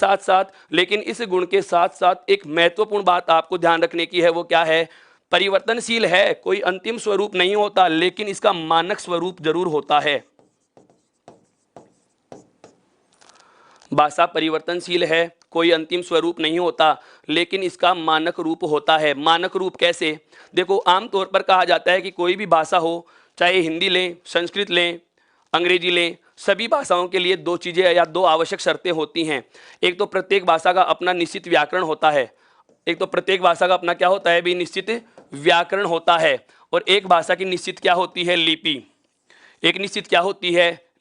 साथ साथ एक महत्वपूर्ण बात आपको ध्यान रखने की है, वो क्या है? परिवर्तनशील है, कोई अंतिम स्वरूप नहीं होता, लेकिन इसका मानक स्वरूप जरूर होता है। भाषा परिवर्तनशील है, कोई अंतिम स्वरूप नहीं होता, लेकिन इसका मानक रूप होता है। मानक रूप कैसे? देखो, आमतौर पर कहा जाता है कि कोई भी भाषा हो, चाहे हिंदी लें, संस्कृत लें, अंग्रेजी लें, सभी भाषाओं के लिए दो चीज़ें या दो आवश्यक शर्तें होती हैं। एक तो प्रत्येक भाषा का अपना निश्चित व्याकरण होता है, निश्चित व्याकरण होता है। और एक भाषा की निश्चित क्या होती है?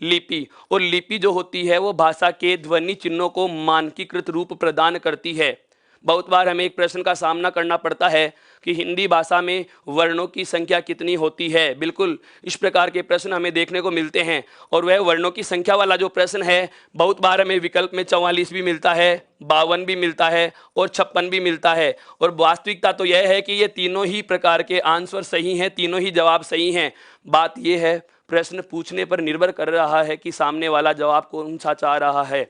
लिपि। और लिपि जो होती है वो भाषा के ध्वनि चिन्हों को मानकीकृत रूप प्रदान करती है। बहुत बार हमें एक प्रश्न का सामना करना पड़ता है कि हिंदी भाषा में वर्णों की संख्या कितनी होती है। बिल्कुल इस प्रकार के प्रश्न हमें देखने को मिलते हैं, और वह वर्णों की संख्या वाला जो प्रश्न है, बहुत बार हमें विकल्प में 44 भी मिलता है, 52 भी मिलता है और 56 भी मिलता है। और वास्तविकता तो यह है कि ये तीनों ही प्रकार के आंसर सही हैं, तीनों ही जवाब सही हैं। बात यह है, प्रश्न पूछने पर निर्भर कर रहा है कि सामने वाला जवाब कौन सा चाह रहा है।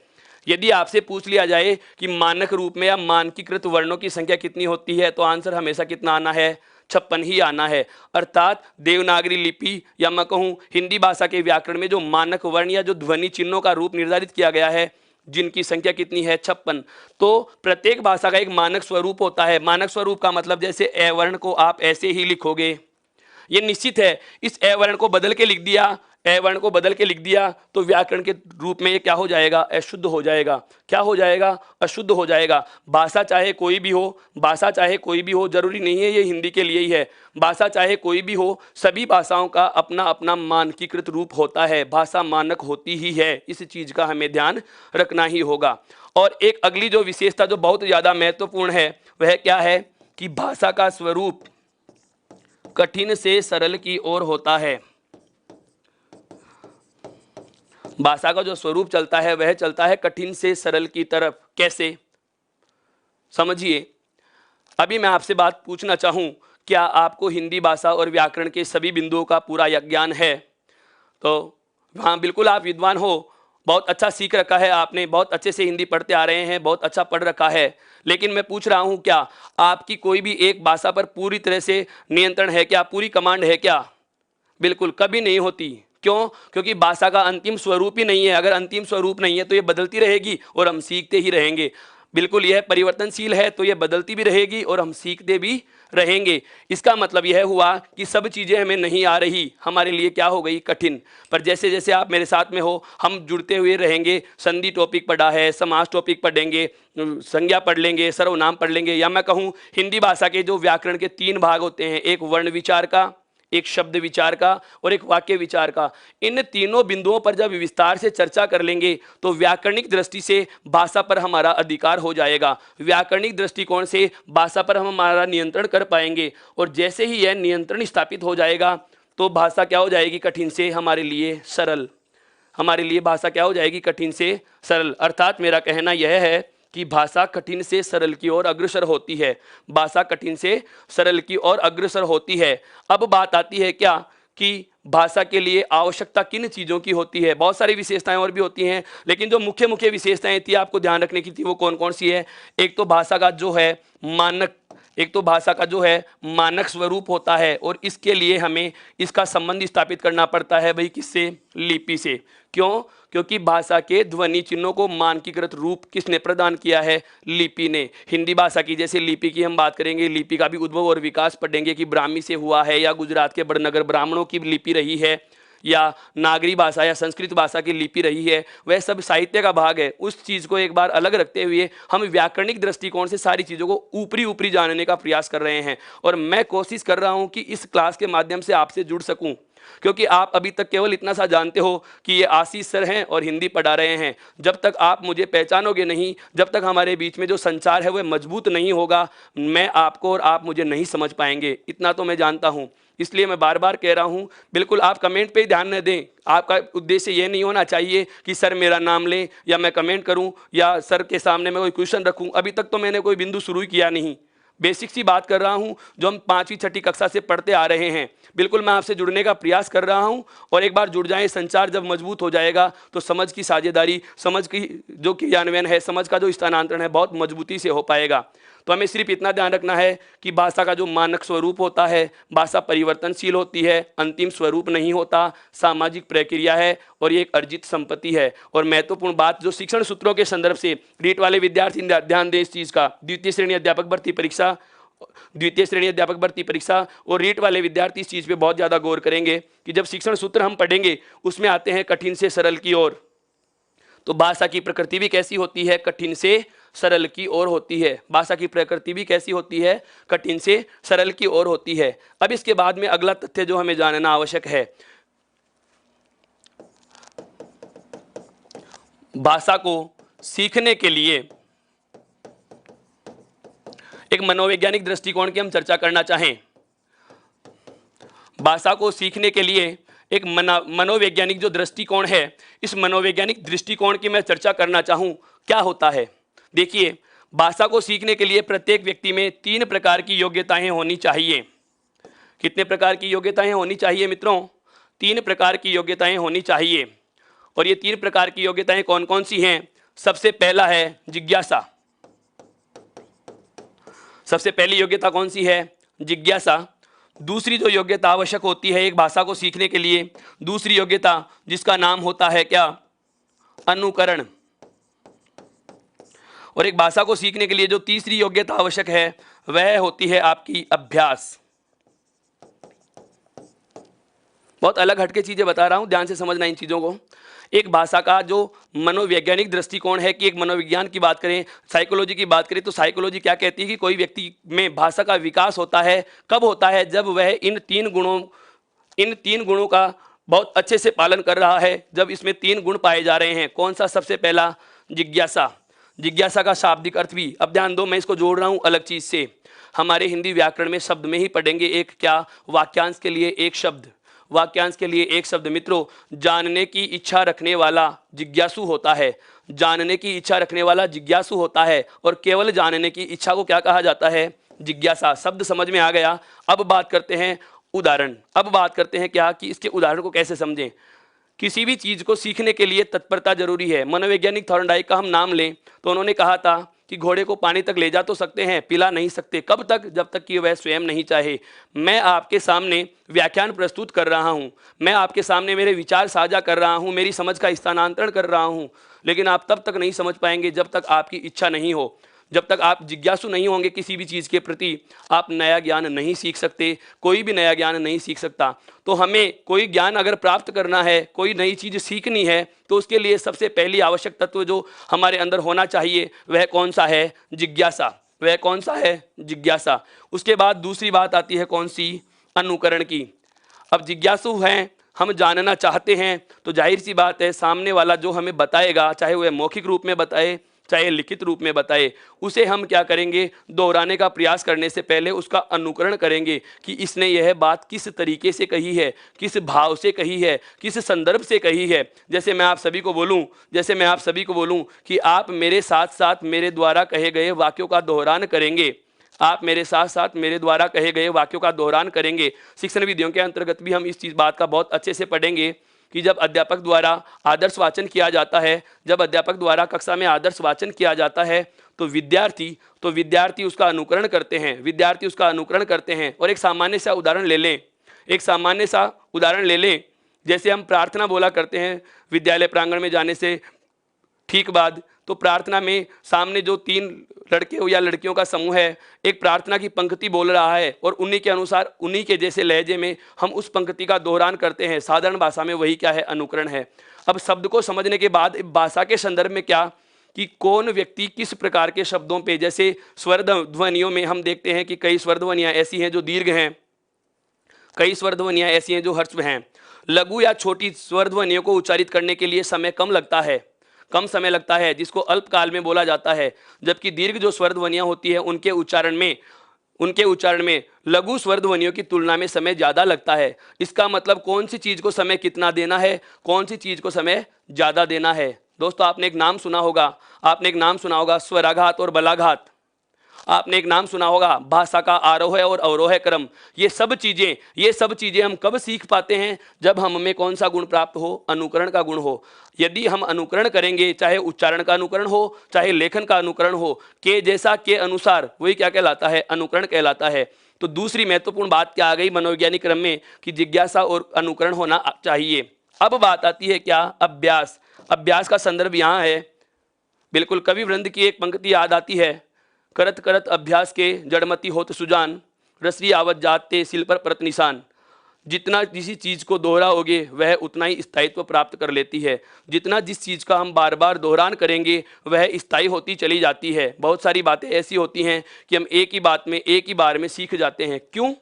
यदि आपसे पूछ लिया जाए कि मानक रूप में या मानकीकृत वर्णों की संख्या कितनी होती है, तो आंसर हमेशा कितना आना है? 56 ही आना है। अर्थात देवनागरी लिपि या मैं कहूँ हिंदी भाषा के व्याकरण में जो मानक वर्ण या जो ध्वनि चिन्हों का रूप निर्धारित किया गया है, जिनकी संख्या कितनी है? 56। तो प्रत्येक भाषा का एक मानक स्वरूप होता है। मानक स्वरूप का मतलब जैसे ए वर्ण को आप ऐसे ही लिखोगे, ये निश्चित है। इस ए वर्ण को बदल के लिख दिया, तो व्याकरण के रूप में ये क्या हो जाएगा? अशुद्ध हो जाएगा। क्या हो जाएगा? अशुद्ध हो जाएगा। भाषा चाहे कोई भी हो, जरूरी नहीं है ये हिंदी के लिए ही है, भाषा चाहे कोई भी हो, सभी भाषाओं का अपना अपना मानकीकृत रूप होता है। भाषा मानक होती ही है, इस चीज का हमें ध्यान रखना ही होगा। और एक अगली जो विशेषता जो बहुत ज्यादा महत्वपूर्ण है, वह क्या है कि भाषा का स्वरूप कठिन से सरल की ओर होता है। भाषा का जो स्वरूप चलता है वह चलता है कठिन से सरल की तरफ। कैसे? समझिए। अभी मैं आपसे बात पूछना चाहूं, क्या आपको हिंदी भाषा और व्याकरण के सभी बिंदुओं का पूरा ज्ञान है? तो हाँ, बिल्कुल आप विद्वान हो, बहुत अच्छा सीख रखा है आपने, बहुत अच्छे से हिंदी पढ़ते आ रहे हैं, बहुत अच्छा पढ़ रखा है। लेकिन मैं पूछ रहा हूं, क्या आपकी कोई भी एक भाषा पर पूरी तरह से नियंत्रण है क्या? पूरी कमांड है क्या? बिल्कुल कभी नहीं होती। क्यों? क्योंकि भाषा का अंतिम स्वरूप ही नहीं है। अगर अंतिम स्वरूप नहीं है तो ये बदलती रहेगी और हम सीखते ही रहेंगे। बिल्कुल यह परिवर्तनशील है, तो ये बदलती भी रहेगी और हम सीखते भी रहेंगे। इसका मतलब यह हुआ कि सब चीज़ें हमें नहीं आ रही, हमारे लिए क्या हो गई? कठिन। पर जैसे जैसे आप मेरे साथ में हो, हम जुड़ते हुए रहेंगे। संधि टॉपिक पढ़ा है, समास टॉपिक पढ़ेंगे, संज्ञा पढ़ लेंगे, सर्वनाम पढ़ लेंगे, या मैं कहूँ हिंदी भाषा के जो व्याकरण के 3 भाग होते हैं, एक वर्ण विचार का, एक शब्द विचार का और एक वाक्य विचार का। इन तीनों बिंदुओं पर जब विस्तार से चर्चा कर लेंगे तो व्याकरणिक दृष्टि से भाषा पर हमारा अधिकार हो जाएगा। व्याकरणिक दृष्टिकोण से भाषा पर हम हमारा नियंत्रण कर पाएंगे, और जैसे ही यह नियंत्रण स्थापित हो जाएगा तो भाषा क्या हो जाएगी? कठिन से हमारे लिए सरल। हमारे लिए भाषा क्या हो जाएगी? कठिन से सरल। अर्थात मेरा कहना यह है कि भाषा कठिन से सरल की ओर अग्रसर होती है। भाषा कठिन से सरल की ओर अग्रसर होती है। अब बात आती है क्या कि भाषा के लिए आवश्यकता किन चीज़ों की होती है? बहुत सारी विशेषताएं और भी होती हैं, लेकिन जो मुख्य मुख्य विशेषताएं थी आपको ध्यान रखने की थी, वो कौन कौन सी है? एक तो भाषा का जो है मानक स्वरूप होता है, और इसके लिए हमें इसका संबंध स्थापित करना पड़ता है। भाई किससे? लिपि से। क्यों? क्योंकि भाषा के ध्वनि चिन्हों को मानकीकृत रूप किसने प्रदान किया है? लिपि ने। हिंदी भाषा की जैसे लिपि की हम बात करेंगे, लिपि का भी उद्भव और विकास पढ़ेंगे कि ब्राह्मी से हुआ है, या गुजरात के बड़नगर ब्राह्मणों की लिपि रही है, या नागरी भाषा या संस्कृत भाषा की लिपि रही है। वह सब साहित्य का भाग है। उस चीज़ को एक बार अलग रखते हुए हम व्याकरणिक दृष्टिकोण से सारी चीज़ों को ऊपरी जानने का प्रयास कर रहे हैं, और मैं कोशिश कर रहा हूं कि इस क्लास के माध्यम से आपसे जुड़ सकूं। क्योंकि आप अभी तक केवल इतना सा जानते हो कि ये आशीष सर हैं और हिंदी पढ़ा रहे हैं। जब तक आप मुझे पहचानोगे नहीं, जब तक हमारे बीच में जो संचार है वह मजबूत नहीं होगा, मैं आपको और आप मुझे नहीं समझ पाएंगे। इतना तो मैं जानता हूँ। इसलिए मैं बार बार कह रहा हूँ, बिल्कुल आप कमेंट पे ही ध्यान न दें। आपका उद्देश्य ये नहीं होना चाहिए कि सर मेरा नाम लें या मैं कमेंट करूँ या सर के सामने मैं कोई क्वेश्चन रखूँ। अभी तक तो मैंने कोई बिंदु शुरू ही किया नहीं। बेसिक सी बात कर रहा हूं जो हम 5वीं 6ठी कक्षा से पढ़ते आ रहे हैं। बिल्कुल मैं आपसे जुड़ने का प्रयास कर रहा हूं, और एक बार जुड़ जाएं, संचार जब मजबूत हो जाएगा तो समझ की साझेदारी, समझ की जो क्रियान्वयन है, समझ का जो स्थानांतरण है बहुत मजबूती से हो पाएगा। तो हमें सिर्फ इतना ध्यान रखना है कि भाषा का जो मानक स्वरूप होता है, भाषा परिवर्तनशील होती है, अंतिम स्वरूप नहीं होता, सामाजिक प्रक्रिया है और ये एक अर्जित संपत्ति है। और महत्वपूर्ण बात जो शिक्षण सूत्रों के संदर्भ से रीट वाले विद्यार्थी ध्यान दें इस चीज़ का, द्वितीय श्रेणी अध्यापक भर्ती परीक्षा और रीट वाले विद्यार्थी इस चीज़ पे बहुत ज़्यादा गौर करेंगे कि जब शिक्षण सूत्र हम पढ़ेंगे उसमें आते हैं कठिन से सरल की ओर। तो भाषा की प्रकृति भी कैसी होती है? कठिन से सरल की ओर होती है। भाषा की प्रकृति भी कैसी होती है? कठिन से सरल की ओर होती है। अब इसके बाद में अगला तथ्य जो हमें जानना आवश्यक है, भाषा को सीखने के लिए एक मनोवैज्ञानिक दृष्टिकोण की हम चर्चा करना चाहें। भाषा को सीखने के लिए एक मनोवैज्ञानिक जो दृष्टिकोण है, इस मनोवैज्ञानिक दृष्टिकोण की मैं चर्चा करना चाहूँ। क्या होता है? देखिए, भाषा को सीखने के लिए प्रत्येक व्यक्ति में 3 प्रकार की योग्यताएं होनी चाहिए। कितने प्रकार की योग्यताएं होनी चाहिए मित्रों? 3 प्रकार की योग्यताएं होनी चाहिए। और ये 3 प्रकार की योग्यताएं कौन कौन सी हैं? सबसे पहला है जिज्ञासा। सबसे पहली योग्यता कौन सी है? जिज्ञासा। दूसरी जो योग्यता आवश्यक होती है एक भाषा को सीखने के लिए, दूसरी योग्यता जिसका नाम होता है क्या? अनुकरण। और एक भाषा को सीखने के लिए जो तीसरी योग्यता आवश्यक है वह होती है आपकी अभ्यास। बहुत अलग हटके चीजें बता रहा हूं, ध्यान से समझना इन चीजों को। एक भाषा का जो मनोवैज्ञानिक दृष्टिकोण है कि एक मनोविज्ञान की बात करें, साइकोलॉजी की बात करें, तो साइकोलॉजी क्या कहती है कि कोई व्यक्ति में भाषा का विकास होता है। कब होता है? जब वह इन तीन गुणों का बहुत अच्छे से पालन कर रहा है। जब इसमें 3 गुण पाए जा रहे हैं। कौन सा? सबसे पहला जिज्ञासा। जिज्ञासा का शाब्दिक अर्थ भी, अब ध्यान दो, मैं इसको जोड़ रहा हूं अलग चीज से। हमारे हिंदी व्याकरण में शब्द में ही पढ़ेंगे एक क्या? वाक्यांश के लिए एक शब्द। वाक्यांश के लिए एक शब्द मित्रों, जानने की इच्छा रखने वाला जिज्ञासु होता है। जानने की इच्छा रखने वाला जिज्ञासु होता है। और केवल जानने की इच्छा को क्या कहा जाता है? जिज्ञासा। शब्द समझ में आ गया। अब बात करते हैं उदाहरण। अब बात करते हैं क्या कि इसके उदाहरण को कैसे समझें। किसी भी चीज को सीखने के लिए तत्परता जरूरी है। मनोवैज्ञानिक थॉर्नडाइक का हम नाम लें तो उन्होंने कहा था कि घोड़े को पानी तक ले जा तो सकते हैं, पिला नहीं सकते। कब तक? जब तक कि वह स्वयं नहीं चाहे। मैं आपके सामने व्याख्यान प्रस्तुत कर रहा हूं, मैं आपके सामने मेरे विचार साझा कर रहा हूं, मेरी समझ का स्थानांतरण कर रहा हूं, लेकिन आप तब तक नहीं समझ पाएंगे जब तक आपकी इच्छा नहीं हो। जब तक आप जिज्ञासु नहीं होंगे किसी भी चीज़ के प्रति, आप नया ज्ञान नहीं सीख सकते। कोई भी नया ज्ञान नहीं सीख सकता। तो हमें कोई ज्ञान अगर प्राप्त करना है, कोई नई चीज़ सीखनी है, तो उसके लिए सबसे पहली आवश्यक तत्व जो हमारे अंदर होना चाहिए वह कौन सा है? जिज्ञासा। वह कौन सा है? जिज्ञासा। उसके बाद दूसरी बात आती है कौन सी? अनुकरण की। अब जिज्ञासु हैं, हम जानना चाहते हैं, तो जाहिर सी बात है सामने वाला जो हमें बताएगा, चाहे वह मौखिक रूप में बताए चाहे लिखित रूप में बताए, उसे हम क्या करेंगे? दोहराने का प्रयास करने से पहले उसका अनुकरण करेंगे कि इसने यह बात किस तरीके से कही है, किस भाव से कही है, किस संदर्भ से कही है। जैसे मैं आप सभी को बोलूं कि आप मेरे साथ साथ मेरे द्वारा कहे गए वाक्यों का दोहरान करेंगे। आप मेरे साथ साथ मेरे द्वारा कहे गए वाक्यों का दोहरान करेंगे। शिक्षण विधियों के अंतर्गत भी हम इस चीज़ बात का बहुत अच्छे से पढ़ेंगे कि जब अध्यापक द्वारा आदर्श वाचन किया जाता है, जब अध्यापक द्वारा कक्षा में आदर्श वाचन किया जाता है तो विद्यार्थी उसका अनुकरण करते हैं। और एक सामान्य सा उदाहरण ले लें, जैसे हम प्रार्थना बोला करते हैं विद्यालय प्रांगण में जाने से ठीक बाद, तो प्रार्थना में सामने जो 3 लड़के या लड़कियों का समूह है, एक प्रार्थना की पंक्ति बोल रहा है और उन्हीं के अनुसार, उन्हीं के जैसे लहजे में हम उस पंक्ति का दोहरान करते हैं। साधारण भाषा में वही क्या है? अनुकरण है। अब शब्द को समझने के बाद भाषा के संदर्भ में क्या कि कौन व्यक्ति किस प्रकार के शब्दों पे, जैसे स्वर ध्वनियों में हम देखते हैं कि कई स्वर ध्वनियाँ ऐसी हैं जो दीर्घ हैं, कई स्वर ध्वनियां ऐसी हैं जो ह्रस्व हैं। लघु या छोटी स्वर ध्वनियों को उच्चारित करने के लिए समय कम लगता है, कम समय लगता है, जिसको अल्पकाल में बोला जाता है। जबकि दीर्घ जो स्वर ध्वनियां होती है उनके उच्चारण में लघु स्वर ध्वनियों की तुलना में समय ज्यादा लगता है। इसका मतलब कौन सी चीज को समय कितना देना है, कौन सी चीज को समय ज्यादा देना है। दोस्तों आपने एक नाम सुना होगा स्वराघात और बलाघात। आपने एक नाम सुना होगा भाषा का आरोह और अवरोह क्रम। ये सब चीजें हम कब सीख पाते हैं, जब हम में कौन सा गुण प्राप्त हो, अनुकरण का गुण हो। यदि हम अनुकरण करेंगे, चाहे उच्चारण का अनुकरण हो, चाहे लेखन का अनुकरण हो, के जैसा के अनुसार, वही क्या कहलाता है, अनुकरण कहलाता है। तो दूसरी महत्वपूर्ण बात क्या आ गई मनोवैज्ञानिक क्रम में, कि जिज्ञासा और अनुकरण होना चाहिए। अब बात आती है क्या, अभ्यास। अभ्यास का संदर्भ यहाँ है। बिल्कुल कवि वृंद की एक पंक्ति याद आती है, करत करत अभ्यास के जड़मति होत सुजान, रसरी आवत जाते सिल पर परत निशान। जितना किसी चीज को दोहराओगे वह उतना ही स्थायित्व प्राप्त कर लेती है। जितना जिस चीज का हम बार बार दोहरान करेंगे वह स्थायी होती चली जाती है। बहुत सारी बातें ऐसी होती हैं कि हम एक ही बात में एक ही बार में सीख जाते हैं। क्यों?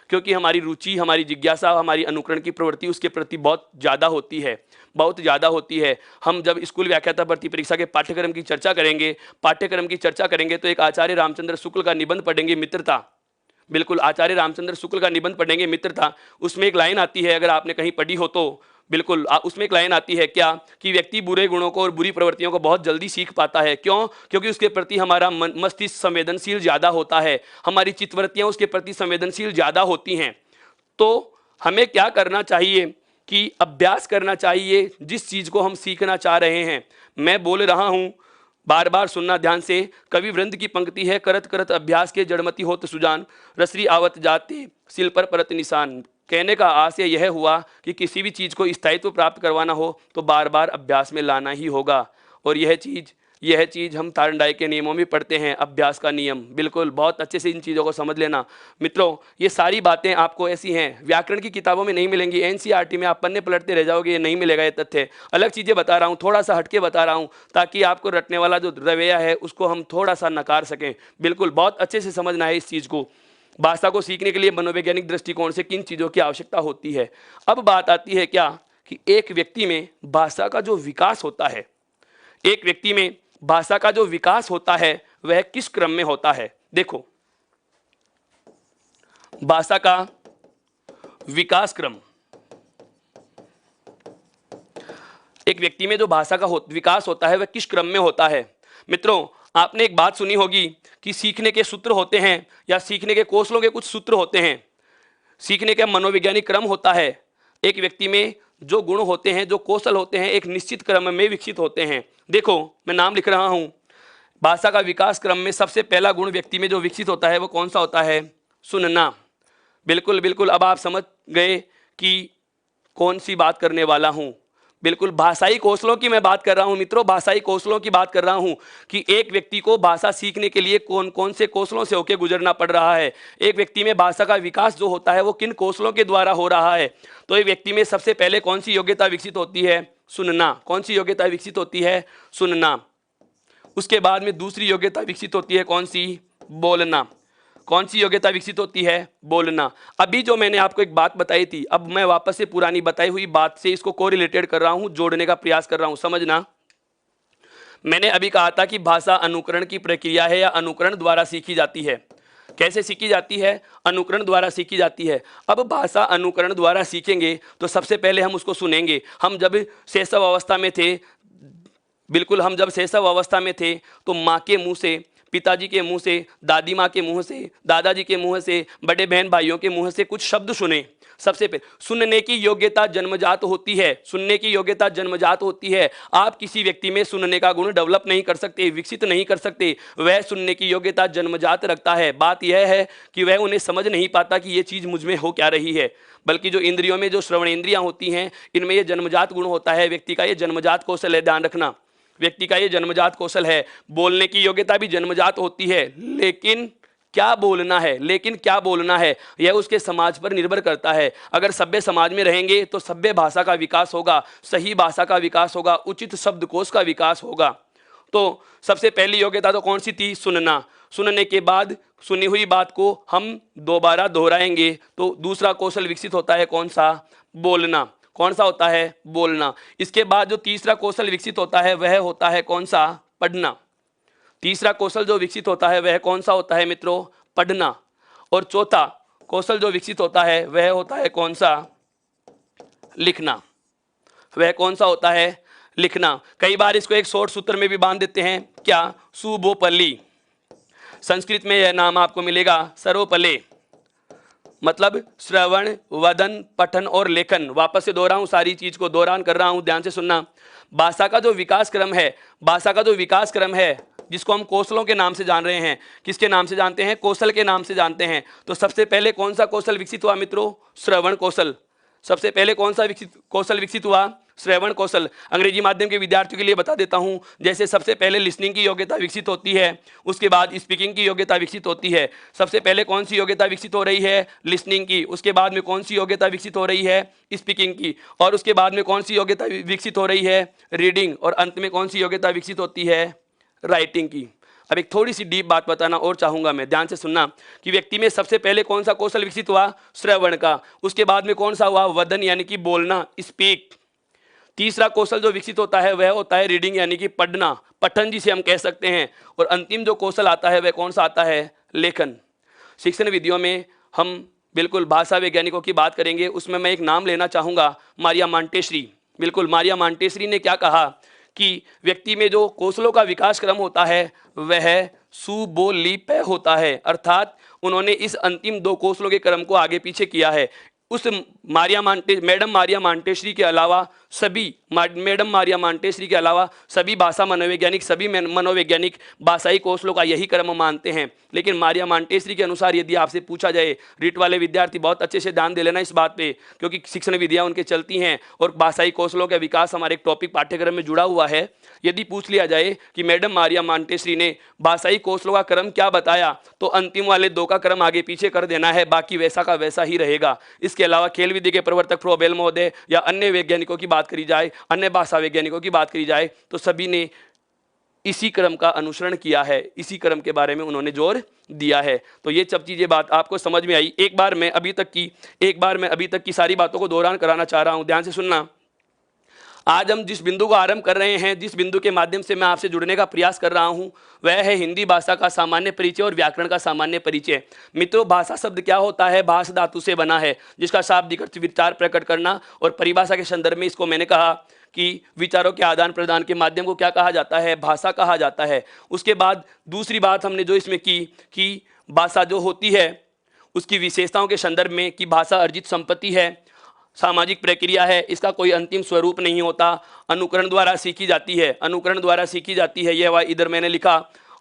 क्योंकि हमारी रुचि, हमारी जिज्ञासा, हमारी अनुकरण की प्रवृत्ति उसके प्रति बहुत ज़्यादा होती है, बहुत ज़्यादा होती है। हम जब स्कूल व्याख्याता भर्ती परीक्षा के पाठ्यक्रम की चर्चा करेंगे तो एक आचार्य रामचंद्र शुक्ल का निबंध पढ़ेंगे, मित्रता। बिल्कुल आचार्य रामचंद्र शुक्ल का निबंध पढ़ेंगे, मित्रता। उसमें एक लाइन आती है, अगर आपने कहीं पढ़ी हो तो बिल्कुल उसमें एक लाइन आती है क्या, कि व्यक्ति बुरे गुणों को और बुरी प्रवृत्तियों को बहुत जल्दी सीख पाता है। क्यों? क्योंकि उसके प्रति हमारा मस्तिष्क संवेदनशील ज़्यादा होता है, हमारी चित्तवृत्तियाँ उसके प्रति संवेदनशील ज़्यादा होती हैं। तो हमें क्या करना चाहिए कि अभ्यास करना चाहिए जिस चीज़ को हम सीखना चाह रहे हैं। मैं बोल रहा हूँ, बार बार सुनना ध्यान से। कवि वृंद की पंक्ति है, करत करत अभ्यास के जड़मति होत सुजान, रसरी आवत जाते सिल पर परत निशान। कहने का आशय यह हुआ कि किसी भी चीज़ को स्थायित्व प्राप्त करवाना हो तो बार बार अभ्यास में लाना ही होगा। और यह चीज़ हम थार्नडाइक के नियमों में पढ़ते हैं, अभ्यास का नियम। बिल्कुल बहुत अच्छे से इन चीज़ों को समझ लेना मित्रों। ये सारी बातें आपको ऐसी हैं, व्याकरण की किताबों में नहीं मिलेंगी, एनसीईआरटी में आप पन्ने पलटते रह जाओगे, ये नहीं मिलेगा। ये तथ्य अलग चीज़ें बता रहा हूँ, थोड़ा सा हटके बता रहा हूँ, ताकि आपको रटने वाला जो रवैया है उसको हम थोड़ा सा नकार सकें। बिल्कुल बहुत अच्छे से समझना है इस चीज़ को। भाषा को सीखने के लिए मनोवैज्ञानिक दृष्टिकोण से किन चीज़ों की आवश्यकता होती है। अब बात आती है क्या, कि एक व्यक्ति में भाषा का जो विकास होता है, एक व्यक्ति में भाषा का जो विकास होता है वह किस क्रम में होता है। देखो, भाषा का विकास क्रम, एक व्यक्ति में जो भाषा का विकास होता है वह किस क्रम में होता है। मित्रों आपने एक बात सुनी होगी कि सीखने के सूत्र होते हैं, या सीखने के कौशलों के कुछ सूत्र होते हैं, सीखने का मनोवैज्ञानिक क्रम होता है। एक व्यक्ति में जो गुण होते हैं, जो कौशल होते हैं, एक निश्चित क्रम में विकसित होते हैं। देखो मैं नाम लिख रहा हूं, भाषा का विकास क्रम में सबसे पहला गुण व्यक्ति में जो विकसित होता है वो कौन सा होता है, सुनना। बिल्कुल बिल्कुल, अब आप समझ गए कि कौन सी बात करने वाला हूं। बिल्कुल भाषाई कौशलों की मैं बात कर रहा हूं मित्रों, भाषाई कौशलों की बात कर रहा हूं कि एक व्यक्ति को भाषा सीखने के लिए कौन कौन से कौशलों से होकर गुजरना पड़ रहा है। एक व्यक्ति में भाषा का विकास जो होता है वो किन कौशलों के द्वारा हो रहा है। तो एक व्यक्ति में सबसे पहले कौन सी योग्यता विकसित होती है, सुनना। कौन सी योग्यता विकसित होती है, सुनना। उसके बाद में दूसरी योग्यता विकसित होती है कौन सी, बोलना। कौन सी योग्यता विकसित होती है, बोलना। अभी जो मैंने आपको एक बात बताई थी, अब मैं वापस से पुरानी बताई हुई बात से इसको कोरिलेटेड कर रहा हूं, जोड़ने का प्रयास कर रहा हूं, समझना। मैंने अभी कहा था कि भाषा अनुकरण की प्रक्रिया है या अनुकरण द्वारा सीखी जाती है। कैसे सीखी जाती है, अनुकरण द्वारा सीखी जाती है। अब भाषा अनुकरण द्वारा सीखेंगे तो सबसे पहले हम उसको सुनेंगे। हम जब शैशव अवस्था में थे, बिल्कुल हम जब शैशव अवस्था में थे तो माँ के मुंह से, पिताजी के मुंह से, दादी माँ के मुंह से, दादाजी के मुंह से, बड़े बहन भाइयों के मुंह से कुछ शब्द सुने। सबसे पहले सुनने की योग्यता जन्मजात होती है, सुनने की योग्यता जन्मजात होती है। आप किसी व्यक्ति में सुनने का गुण डेवलप नहीं कर सकते, विकसित नहीं कर सकते, वह सुनने की योग्यता जन्मजात रखता है। बात यह है कि वह उन्हें समझ नहीं पाता कि ये चीज़ मुझ में हो क्या रही है, बल्कि जो इंद्रियों में जो श्रवण इंद्रियां होती हैं इनमें यह जन्मजात गुण होता है। व्यक्ति का ये जन्मजात कौशल है, ध्यान रखना, व्यक्ति का ये जन्मजात कौशल है। बोलने की योग्यता भी जन्मजात होती है, लेकिन क्या बोलना है यह उसके समाज पर निर्भर करता है। अगर सभ्य समाज में रहेंगे तो सभ्य भाषा का विकास होगा, सही भाषा का विकास होगा, उचित शब्दकोश का विकास होगा। तो सबसे पहली योग्यता तो कौन सी थी, सुनना। सुनने के बाद सुनी हुई बात को हम दोबारा दोहराएंगे तो दूसरा कौशल विकसित होता है कौन सा? बोलना। कौन सा होता है? बोलना। इसके बाद जो तीसरा कौशल विकसित होता है वह होता है कौन सा? पढ़ना। तीसरा कौशल जो विकसित होता है वह कौन सा होता है मित्रों? पढ़ना। और चौथा कौशल जो विकसित होता है वह होता है कौन सा? लिखना। वह कौन सा होता है? लिखना। कई बार इसको एक शॉर्ट सूत्र में भी बांध देते हैं, क्या? सुबोपल्ली। संस्कृत में यह नाम आपको मिलेगा सर्वपले, मतलब श्रवण, वदन, पठन और लेखन। वापस से दोहराऊं, सारी चीज को दोहरान कर रहा हूं, ध्यान से सुनना। भाषा का जो विकास क्रम है, भाषा का जो विकास क्रम है जिसको हम कौशलों के नाम से जान रहे हैं, किसके नाम से जानते हैं? कौशल के नाम से जानते हैं। तो सबसे पहले कौन सा कौशल विकसित हुआ मित्रों? श्रवण कौशल। सबसे पहले कौन सा कौशल विकसित हुआ? श्रवण कौशल। अंग्रेजी माध्यम के विद्यार्थियों के लिए बता देता हूं, जैसे सबसे पहले लिसनिंग की योग्यता विकसित होती है, उसके बाद स्पीकिंग की योग्यता विकसित होती है। सबसे पहले कौन सी योग्यता विकसित हो रही है? लिसनिंग की। उसके बाद में कौन सी योग्यता विकसित हो रही है? स्पीकिंग की। और उसके बाद में कौन सी योग्यता विकसित हो रही है? रीडिंग। और अंत में कौन सी योग्यता विकसित होती है? राइटिंग की। अब एक थोड़ी सी डीप बात बताना और चाहूंगा मैं, ध्यान से सुनना, कि व्यक्ति में सबसे पहले कौन सा कौशल विकसित हुआ? श्रवण का। उसके बाद में कौन सा हुआ? वदन, यानी कि बोलना, स्पीक। तीसरा कौशल जो विकसित होता है वह होता है रीडिंग, यानी कि पढ़ना, पठन जिसे हम कह सकते हैं। और अंतिम जो कौशल आता है वह कौन सा आता है? लेखन। शिक्षण विधियों में हम बिल्कुल भाषा वैज्ञानिकों की बात करेंगे, उसमें मैं एक नाम लेना चाहूंगा, मारिया मांटेश्री। बिल्कुल, मारिया मांटेश्री ने क्या कहा कि व्यक्ति में जो कौशलों का विकास क्रम होता है वह सुबोलिपय होता है। अर्थात उन्होंने इस अंतिम दो कौशलों के क्रम को आगे पीछे किया है। उस मैडम मारिया मांटेश्री के अलावा सभी भाषा मनोवैज्ञानिक, सभी मनोवैज्ञानिक भाषाई कौशलों का यही क्रम मानते हैं। लेकिन मारिया मांटेश्री के अनुसार यदि आपसे पूछा जाए, रीट वाले विद्यार्थी बहुत अच्छे से ध्यान दे लेना इस बात पे, क्योंकि शिक्षण विधियां उनके चलती हैं और भाषाई कौशलों का विकास हमारे एक टॉपिक पाठ्यक्रम में जुड़ा हुआ है। यदि पूछ लिया जाए कि मैडम मारिया मांटेश्री ने भाषाई कौशलों का क्रम क्या बताया, तो अंतिम वाले दो का क्रम आगे पीछे कर देना है, बाकी वैसा का वैसा ही रहेगा। इसके अलावा खेल विधि के प्रवर्तक फ्रोबेल महोदय या अन्य वैज्ञानिकों की बात करी जाए, अन्य भाषा वैज्ञानिकों की बात करी जाए, तो सभी ने इसी क्रम का अनुसरण किया है, इसी क्रम के बारे में उन्होंने जोर दिया है। तो ये सब चीजें बात आपको समझ में आई। एक बार मैं अभी तक की सारी बातों को दोहरान कराना चाह रहा हूं, ध्यान से सुनना। आज हम जिस बिंदु को आरंभ कर रहे हैं, जिस बिंदु के माध्यम से मैं आपसे जुड़ने का प्रयास कर रहा हूं, वह है हिंदी भाषा का सामान्य परिचय और व्याकरण का सामान्य परिचय। मित्रों, भाषा शब्द क्या होता है? भाष धातु से बना है, जिसका शाब्दिक अर्थ विचार प्रकट करना, और परिभाषा के संदर्भ में इसको मैंने कहा कि विचारों के आदान प्रदान के माध्यम को क्या कहा जाता है? भाषा कहा जाता है। उसके बाद दूसरी बात हमने जो इसमें की कि भाषा जो होती है उसकी विशेषताओं के संदर्भ में कि भाषा अर्जित संपत्ति है, सामाजिक प्रक्रिया है, इसका कोई अंतिम स्वरूप नहीं होता, अनुकरण द्वारा सीखी जाती है, अनुकरण द्वारा सीखी जाती है, यह इधर मैंने लिखा,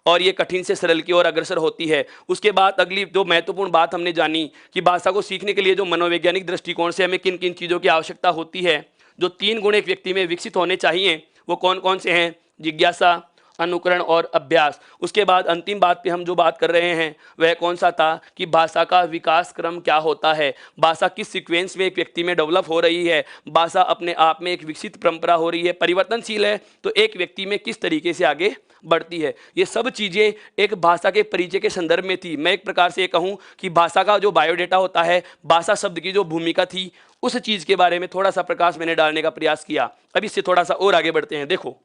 और ये कठिन से सरल की ओर अग्रसर होती है। उसके बाद अगली जो महत्वपूर्ण बात हमने जानी कि भाषा को सीखने के लिए जो मनोवैज्ञानिक दृष्टिकोण से हमें किन किन चीज़ों की आवश्यकता होती है, जो 3 गुण एक व्यक्ति में विकसित होने चाहिए, वो कौन कौन से हैं? जिज्ञासा, अनुकरण और अभ्यास। उसके बाद अंतिम बात पे हम जो बात कर रहे हैं वह कौन सा था कि भाषा का विकास क्रम क्या होता है, भाषा किस सीक्वेंस में एक व्यक्ति में डेवलप हो रही है, भाषा अपने आप में एक विकसित परंपरा हो रही है, परिवर्तनशील है, तो एक व्यक्ति में किस तरीके से आगे बढ़ती है। ये सब चीज़ें एक भाषा के परिचय के संदर्भ में थी। मैं एक प्रकार से ये कहूँ कि भाषा का जो बायोडेटा होता है, भाषा शब्द की जो भूमिका थी, उस चीज़ के बारे में थोड़ा सा प्रकाश मैंने डालने का प्रयास किया। अब इससे थोड़ा सा और आगे बढ़ते हैं। देखो,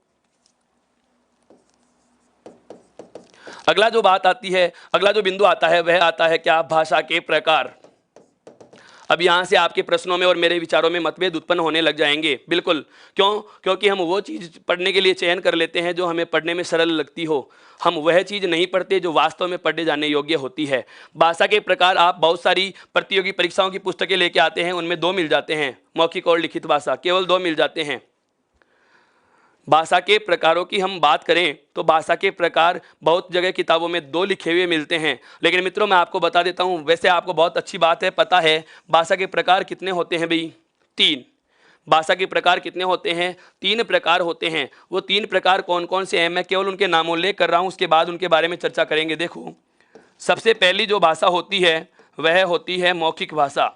अगला जो बात आती है, अगला जो बिंदु आता है वह आता है क्या? भाषा के प्रकार। अब यहाँ से आपके प्रश्नों में और मेरे विचारों में मतभेद उत्पन्न होने लग जाएंगे। बिल्कुल, क्यों? क्योंकि हम वो चीज़ पढ़ने के लिए चयन कर लेते हैं जो हमें पढ़ने में सरल लगती हो, हम वह चीज़ नहीं पढ़ते जो वास्तव में पढ़े जाने योग्य होती है। भाषा के प्रकार आप बहुत सारी प्रतियोगी परीक्षाओं की पुस्तकें लेके आते हैं, उनमें 2 मिल जाते हैं, मौखिक और लिखित भाषा, केवल 2 मिल जाते हैं। भाषा के प्रकारों की हम बात करें तो भाषा के प्रकार बहुत जगह किताबों में 2 लिखे हुए मिलते हैं, लेकिन मित्रों मैं आपको बता देता हूं, वैसे आपको बहुत अच्छी बात है, पता है भाषा के प्रकार कितने होते हैं भाई? 3। भाषा के प्रकार कितने होते हैं? 3 प्रकार होते हैं। वो 3 प्रकार कौन कौन से हैं, मैं केवल उनके नामोल्लेख कर रहा हूं, उसके बाद उनके बारे में चर्चा करेंगे। देखो, सबसे पहली जो भाषा होती है वह होती है मौखिक भाषा।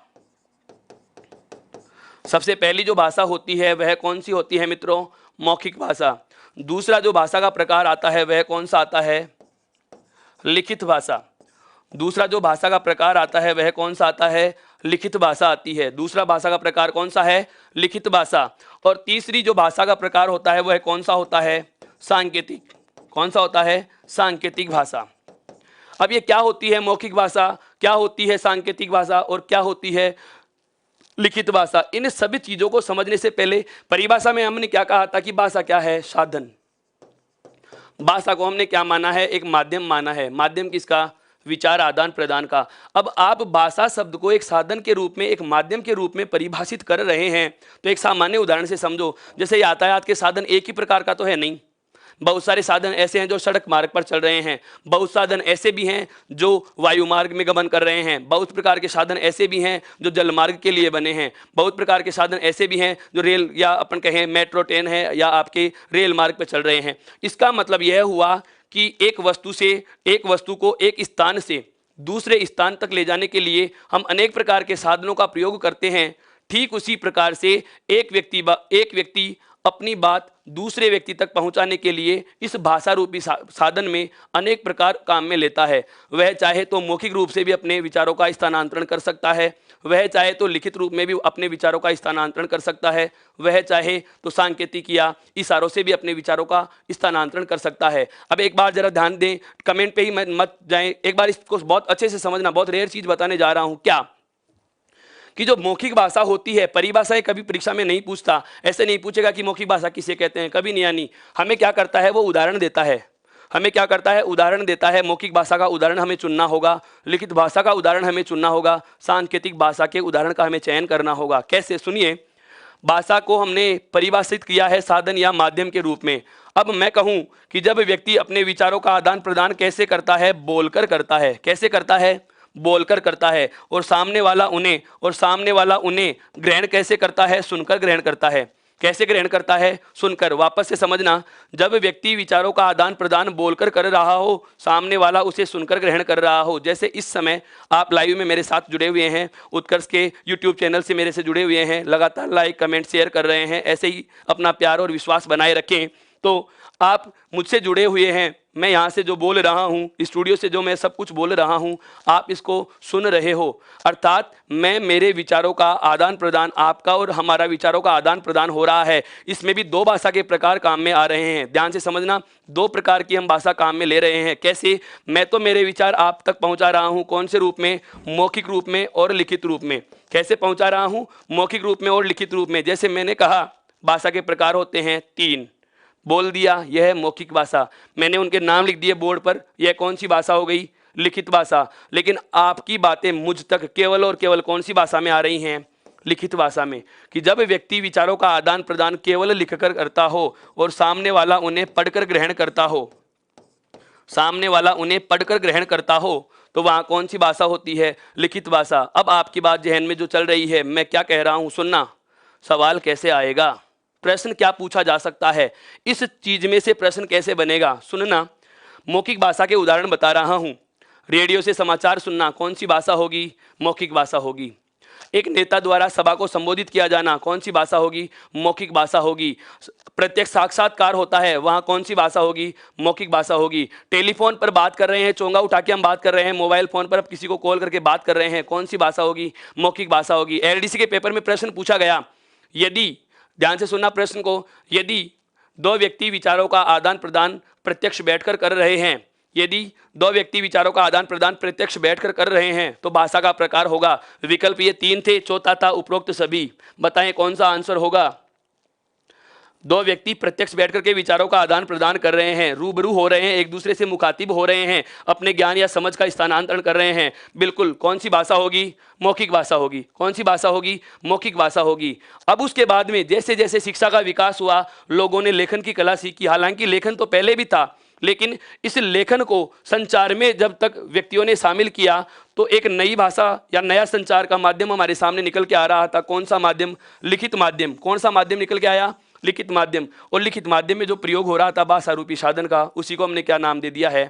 सबसे पहली जो भाषा होती है वह कौन सी होती है मित्रों? मौखिक भाषा। दूसरा जो भाषा का प्रकार आता है वह कौन सा आता है? लिखित भाषा। दूसरा जो भाषा का प्रकार आता है वह कौन सा आता है? लिखित भाषा आती है। दूसरा भाषा का प्रकार कौन सा है? लिखित भाषा। और तीसरी जो भाषा का प्रकार होता है वह कौन सा होता है? सांकेतिक। कौन सा होता है? सांकेतिक भाषा। अब ये क्या होती है मौखिक भाषा, क्या होती है सांकेतिक भाषा और क्या होती है लिखित भाषा? इन सभी चीजों को समझने से पहले परिभाषा में हमने क्या कहा था कि भाषा क्या है? साधन। भाषा को हमने क्या माना है? एक माध्यम माना है। माध्यम किसका? विचार आदान प्रदान का। अब आप भाषा शब्द को एक साधन के रूप में, एक माध्यम के रूप में परिभाषित कर रहे हैं, तो एक सामान्य उदाहरण से समझो। जैसे यातायात के साधन एक ही प्रकार का तो है नहीं, बहुत सारे साधन ऐसे हैं जो सड़क मार्ग पर चल रहे हैं, बहुत साधन ऐसे भी हैं जो वायु मार्ग में गमन कर रहे हैं, बहुत प्रकार के साधन ऐसे भी हैं जो जल मार्ग के लिए बने हैं, बहुत प्रकार के साधन ऐसे भी हैं जो रेल या अपन कहें मेट्रो ट्रेन है या आपके रेल मार्ग पर चल रहे हैं। इसका मतलब यह हुआ कि एक वस्तु को एक स्थान से दूसरे स्थान तक ले जाने के लिए हम अनेक प्रकार के साधनों का प्रयोग करते हैं। ठीक उसी प्रकार से एक व्यक्ति अपनी बात दूसरे व्यक्ति तक पहुंचाने के लिए इस भाषा रूपी साधन में अनेक प्रकार काम में लेता है। वह चाहे तो मौखिक रूप से भी अपने विचारों का स्थानांतरण कर सकता है, वह चाहे तो लिखित रूप में भी अपने विचारों का स्थानांतरण कर सकता है, वह चाहे तो सांकेतिक या इशारों से भी अपने विचारों का स्थानांतरण कर सकता है। अब एक बार जरा ध्यान दें, कमेंट पे ही मत जाएं, एक बार इसको बहुत अच्छे से समझना। बहुत रेयर चीज बताने जा रहा हूं क्या कि जो मौखिक भाषा होती है, परिभाषा कभी परीक्षा में नहीं पूछता, ऐसे नहीं पूछेगा कि मौखिक भाषा किसे कहते हैं, कभी नहीं आनी। हमें क्या करता है, वो उदाहरण देता है। हमें क्या करता है? उदाहरण देता है। मौखिक भाषा का उदाहरण हमें चुनना होगा, लिखित भाषा का उदाहरण हमें चुनना होगा, सांकेतिक भाषा के उदाहरण का हमें चयन करना होगा। कैसे? सुनिए। भाषा को हमने परिभाषित किया है साधन या माध्यम के रूप में। अब मैं कहूं कि जब व्यक्ति अपने विचारों का आदान प्रदान कैसे करता है? बोलकर करता है। कैसे करता है? बोलकर करता है। और सामने वाला उन्हें ग्रहण कैसे करता है? सुनकर ग्रहण करता है। कैसे ग्रहण करता है? सुनकर। वापस से समझना, जब व्यक्ति विचारों का आदान प्रदान बोलकर कर रहा हो, सामने वाला उसे सुनकर ग्रहण कर रहा हो। जैसे इस समय आप लाइव में मेरे साथ जुड़े हुए हैं, उत्कर्ष के यूट्यूब चैनल से मेरे से जुड़े हुए हैं, लगातार लाइक कमेंट शेयर कर रहे हैं। ऐसे ही अपना प्यार और विश्वास बनाए रखें। तो आप मुझसे जुड़े हुए हैं, मैं यहाँ से जो बोल रहा हूँ, स्टूडियो से जो मैं सब कुछ बोल रहा हूँ, आप इसको सुन रहे हो। अर्थात मेरे विचारों का आदान प्रदान, आपका और हमारा विचारों का आदान प्रदान हो रहा है। इसमें भी दो भाषा के प्रकार काम में आ रहे हैं। ध्यान से समझना, दो प्रकार की हम भाषा काम में ले रहे हैं। कैसे? मैं तो मेरे विचार आप तक पहुँचा रहा हूँ, कौन से रूप में? मौखिक रूप में और लिखित रूप में। कैसे पहुँचा रहा हूँ? मौखिक रूप में और लिखित रूप में। जैसे मैंने कहा भाषा के प्रकार होते हैं 3, बोल दिया, यह है मौखिक भाषा। मैंने उनके नाम लिख दिए बोर्ड पर, यह कौन सी भाषा हो गई? लिखित भाषा। लेकिन आपकी बातें मुझ तक केवल और केवल कौन सी भाषा में आ रही हैं? लिखित भाषा में। कि जब व्यक्ति विचारों का आदान प्रदान केवल लिखकर करता हो और सामने वाला उन्हें पढ़कर ग्रहण करता हो, तो वहां कौन सी भाषा होती है? लिखित भाषा। अब आपकी बात जहन में जो चल रही है, मैं क्या कह रहा हूं, सुनना। सवाल कैसे आएगा, प्रश्न क्या पूछा जा सकता है, इस चीज में से प्रश्न कैसे बनेगा, सुनना। मौखिक भाषा के उदाहरण बता रहा हूं। रेडियो से समाचार सुनना, कौन सी भाषा होगी? मौखिक भाषा होगी। एक नेता द्वारा सभा को संबोधित किया जाना, कौन सी भाषा होगी? मौखिक भाषा होगी। प्रत्यक्ष साक्षात्कार होता है, वहां कौन सी भाषा होगी? मौखिक भाषा होगी। टेलीफोन पर बात कर रहे हैं, चोंगा उठा के हम बात कर रहे हैं, मोबाइल फोन पर अब किसी को कॉल करके बात कर रहे हैं, कौन सी भाषा होगी? मौखिक भाषा होगी। एलडीसी के पेपर में प्रश्न पूछा गया, यदि, ध्यान से सुनना प्रश्न को, यदि दो व्यक्ति विचारों का आदान प्रदान प्रत्यक्ष बैठकर कर रहे हैं, यदि दो व्यक्ति विचारों का आदान प्रदान प्रत्यक्ष बैठकर कर रहे हैं तो भाषा का प्रकार होगा। विकल्प ये 3 थे, चौथा था उपरोक्त सभी। बताएं कौन सा आंसर होगा? दो व्यक्ति प्रत्यक्ष बैठकर के विचारों का आदान प्रदान कर रहे हैं, रूबरू हो रहे हैं, एक दूसरे से मुखातिब हो रहे हैं, अपने ज्ञान या समझ का स्थानांतरण कर रहे हैं। बिल्कुल, कौन सी भाषा होगी? मौखिक भाषा होगी। कौन सी भाषा होगी? मौखिक भाषा होगी। अब उसके बाद में जैसे जैसे शिक्षा का विकास हुआ, लोगों ने लेखन की कला सीखी। हालांकि लेखन तो पहले भी था, लेकिन इस लेखन को संचार में जब तक व्यक्तियों ने शामिल किया तो एक नई भाषा या नया संचार का माध्यम हमारे सामने निकल के आ रहा था। कौन सा माध्यम? लिखित माध्यम। कौन सा माध्यम निकल के आया? लिखित माध्यम। और लिखित माध्यम में जो प्रयोग हो रहा था भाषा रूपी साधन का, उसी को हमने क्या नाम दे दिया है?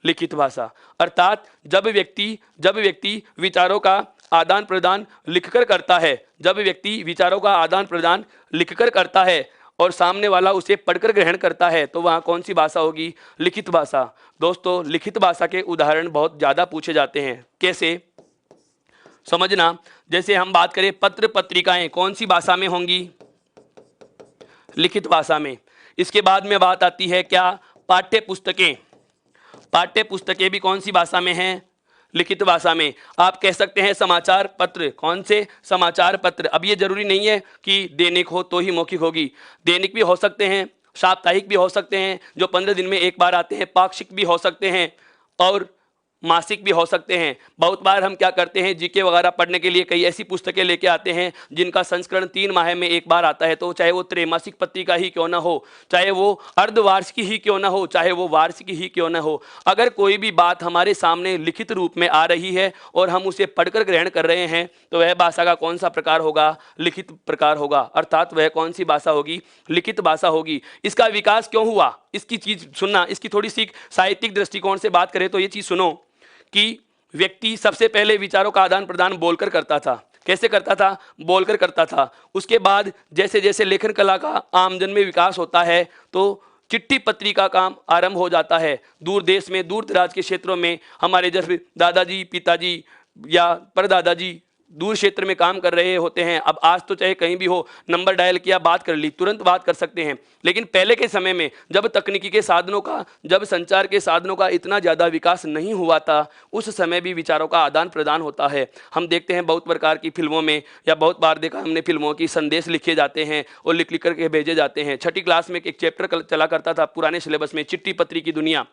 लिखित भाषा। अर्थात जब व्यक्ति विचारों का आदान प्रदान लिखकर करता है, जब व्यक्ति विचारों का आदान प्रदान लिखकर करता है और सामने वाला उसे पढ़कर ग्रहण करता है तो वहाँ कौन सी भाषा होगी? लिखित भाषा। दोस्तों लिखित भाषा के उदाहरण बहुत ज़्यादा पूछे जाते हैं। कैसे समझना, जैसे हम बात करें पत्र पत्रिकाएं कौन सी भाषा में होंगी? लिखित भाषा में। इसके बाद में बात आती है क्या? पाठ्य पुस्तकें। पाठ्य पुस्तकें भी कौन सी भाषा में हैं? लिखित भाषा में। आप कह सकते हैं समाचार पत्र, कौन से? समाचार पत्र। अब ये जरूरी नहीं है कि दैनिक हो तो ही मौखिक होगी, दैनिक भी हो सकते हैं, साप्ताहिक भी हो सकते हैं जो 15 दिन में एक बार आते हैं, पाक्षिक भी हो सकते हैं और मासिक भी हो सकते हैं। बहुत बार हम क्या करते हैं, जीके वगैरह पढ़ने के लिए कई ऐसी पुस्तकें लेके आते हैं जिनका संस्करण 3 माह में एक बार आता है, तो चाहे वो त्रैमासिक पत्रिका ही क्यों ना हो, चाहे वो अर्धवार्षिक ही क्यों ना हो, चाहे वो वार्षिक ही क्यों ना हो, अगर कोई भी बात हमारे सामने लिखित रूप में आ रही है और हम उसे पढ़कर ग्रहण कर रहे हैं तो वह भाषा का कौन सा प्रकार होगा? लिखित प्रकार होगा, अर्थात वह कौन सी भाषा होगी? लिखित भाषा होगी। इसका विकास क्यों हुआ? इसकी चीज सुनना, इसकी थोड़ी सी साहित्यिक दृष्टिकोण से बात करें तो ये चीज सुनो कि व्यक्ति सबसे पहले विचारों का आदान प्रदान बोलकर करता था। कैसे करता था? बोलकर करता था। उसके बाद जैसे जैसे लेखन कला का आमजन में विकास होता है तो चिट्ठी पत्री का काम आरंभ हो जाता है। दूर देश में, दूर दराज के क्षेत्रों में हमारे जैसे दादाजी, पिताजी या परदादाजी दूर क्षेत्र में काम कर रहे होते हैं। अब आज तो चाहे कहीं भी हो, नंबर डायल किया, बात कर ली, तुरंत बात कर सकते हैं। लेकिन पहले के समय में जब तकनीकी के साधनों का, जब संचार के साधनों का इतना ज़्यादा विकास नहीं हुआ था, उस समय भी विचारों का आदान प्रदान होता है। हम देखते हैं बहुत प्रकार की फिल्मों में, या बहुत बार देखा हमने फिल्मों की, संदेश लिखे जाते हैं और लिख लिख करके भेजे जाते हैं। 6ठी क्लास में एक चैप्टर चला करता था पुराने सिलेबस में, चिट्ठी पत्री की दुनिया।